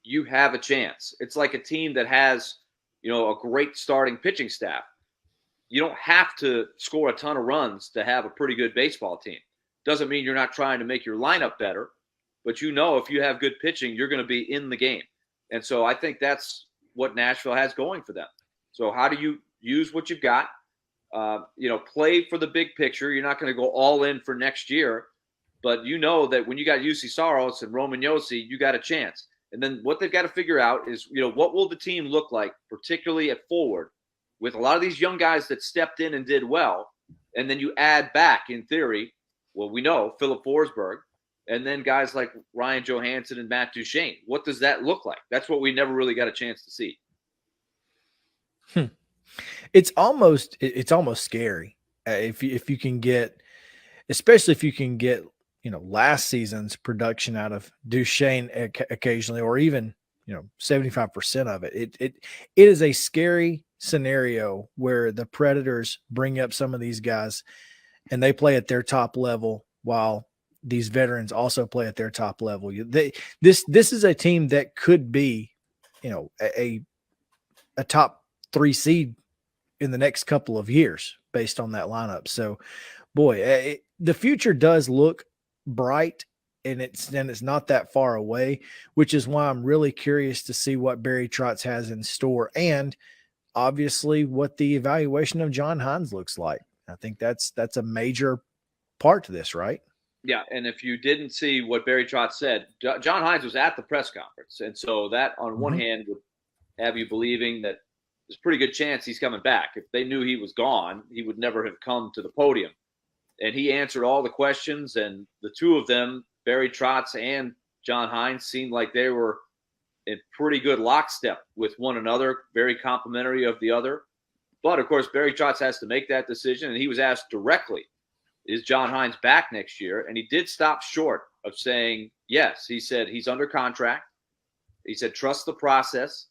you have a chance. It's like a team that has, a great starting pitching staff. You don't have to score a ton of runs to have a pretty good baseball team. Doesn't mean you're not trying to make your lineup better. but if you have good pitching, you're going to be in the game. And so I think that's what Nashville has going for them. So how do you use what you've got? Play for the big picture. You're not going to go all in for next year, but that when you got UC Saros and Roman Josi, you got a chance. And then what they've got to figure out is, what will the team look like, particularly at forward, with a lot of these young guys that stepped in and did well. And then you add back, in theory, we know Philip Forsberg, and then guys like Ryan Johansson and Matt Duchene. What does that look like? That's what we never really got a chance to see. It's almost scary if you can get, especially if you can get, last season's production out of Duchene occasionally, or even, 75% of it. It is a scary scenario where the Predators bring up some of these guys and they play at their top level while these veterans also play at their top level. This is a team that could be, a top 3 seed in the next couple of years based on that lineup. So, boy, the future does look bright, and it's not that far away, which is why I'm really curious to see what Barry Trotz has in store, and obviously what the evaluation of John Hines looks like. I think that's a major part to this, right? Yeah, and if you didn't see what Barry Trotz said, John Hines was at the press conference, and so that on one hand would have you believing that there's a pretty good chance he's coming back. If they knew he was gone, he would never have come to the podium. And he answered all the questions, and the two of them, Barry Trotz and John Hines, seemed like they were in pretty good lockstep with one another, very complimentary of the other. But, of course, Barry Trotz has to make that decision, and he was asked directly, is John Hines back next year? And he did stop short of saying yes. He said he's under contract. He said, trust the process.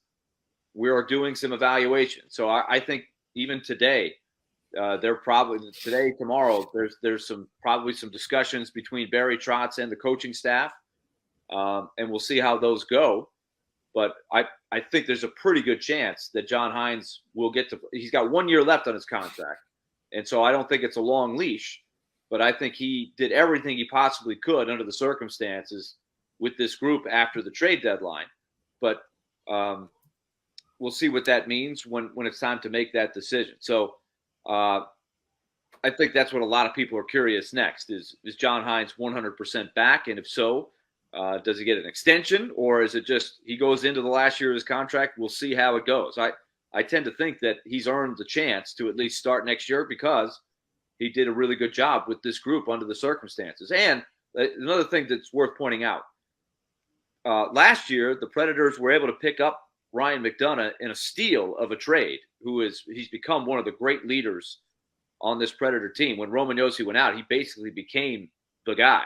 We are doing some evaluation. So I think even today, tomorrow, there's probably some discussions between Barry Trotz and the coaching staff, and we'll see how those go. But I think there's a pretty good chance that John Hines will he's got 1 year left on his contract. And so I don't think it's a long leash, but I think he did everything he possibly could under the circumstances with this group after the trade deadline. But we'll see what that means when it's time to make that decision. So I think that's what a lot of people are curious next is John Hines 100% back? And if so, does he get an extension, or is it just he goes into the last year of his contract? We'll see how it goes. I tend to think that he's earned the chance to at least start next year because he did a really good job with this group under the circumstances. And another thing that's worth pointing out, last year, the Predators were able to pick up Ryan McDonough in a steal of a trade, he's become one of the great leaders on this Predator team. When Roman Josi went out, he basically became the guy.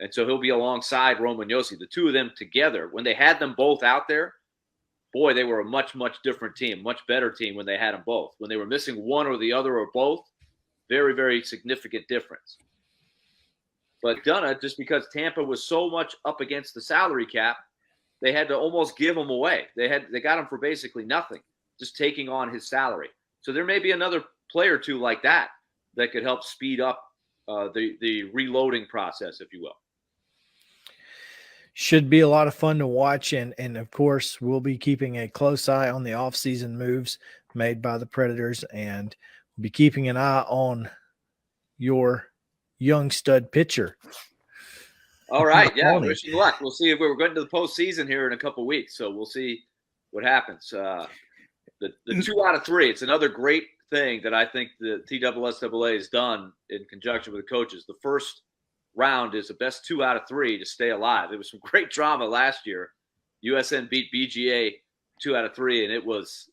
And so he'll be alongside Roman Josi. The two of them together, when they had them both out there, boy, they were a much, much different team, much better team when they had them both. When they were missing one or the other or both, very, very significant difference. But McDonough, just because Tampa was so much up against the salary cap, they had to almost give him away. They got him for basically nothing, just taking on his salary. So there may be another player or two like that could help speed up the reloading process, if you will. Should be a lot of fun to watch. And of course, we'll be keeping a close eye on the offseason moves made by the Predators, and we'll be keeping an eye on your young stud pitcher. All right. Yeah. Wish you luck. We'll see if we're going to the postseason here in a couple of weeks. So we'll see what happens. The 2 out of 3, it's another great thing that I think the TSSAA has done in conjunction with the coaches. The first round is the best 2 out of 3 to stay alive. There was some great drama last year. USN beat BGA 2 out of 3, and it was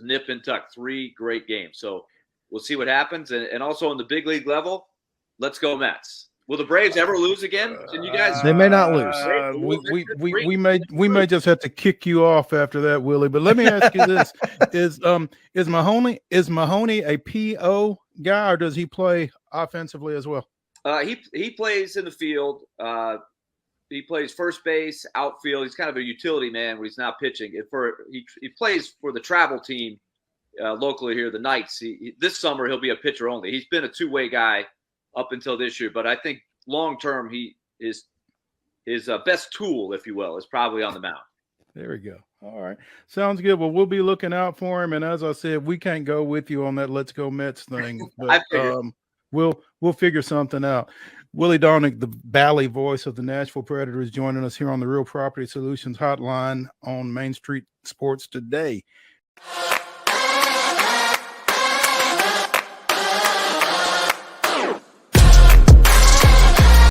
nip and tuck, 3 great games. So we'll see what happens. And also on the big league level, let's go Mets. Will the Braves ever lose again? Can you guys? They may not lose. We may just have to kick you off after that, Willie. But let me ask you this: is Mahoney a PO guy, or does he play offensively as well? He plays in the field. He plays first base, outfield. He's kind of a utility man when he's not pitching. He plays for the travel team locally here, the Knights. This summer he'll be a pitcher only. He's been a two-way guy up until this year, but I think long term his his best tool, if you will, is probably on the mound. There we go. All right. Sounds good. Well, we'll be looking out for him. And as I said, we can't go with you on that Let's Go Mets thing, but we'll figure something out. Willie Daunic, the Bally voice of the Nashville Predators, joining us here on the Real Property Solutions Hotline on Main Street Sports today.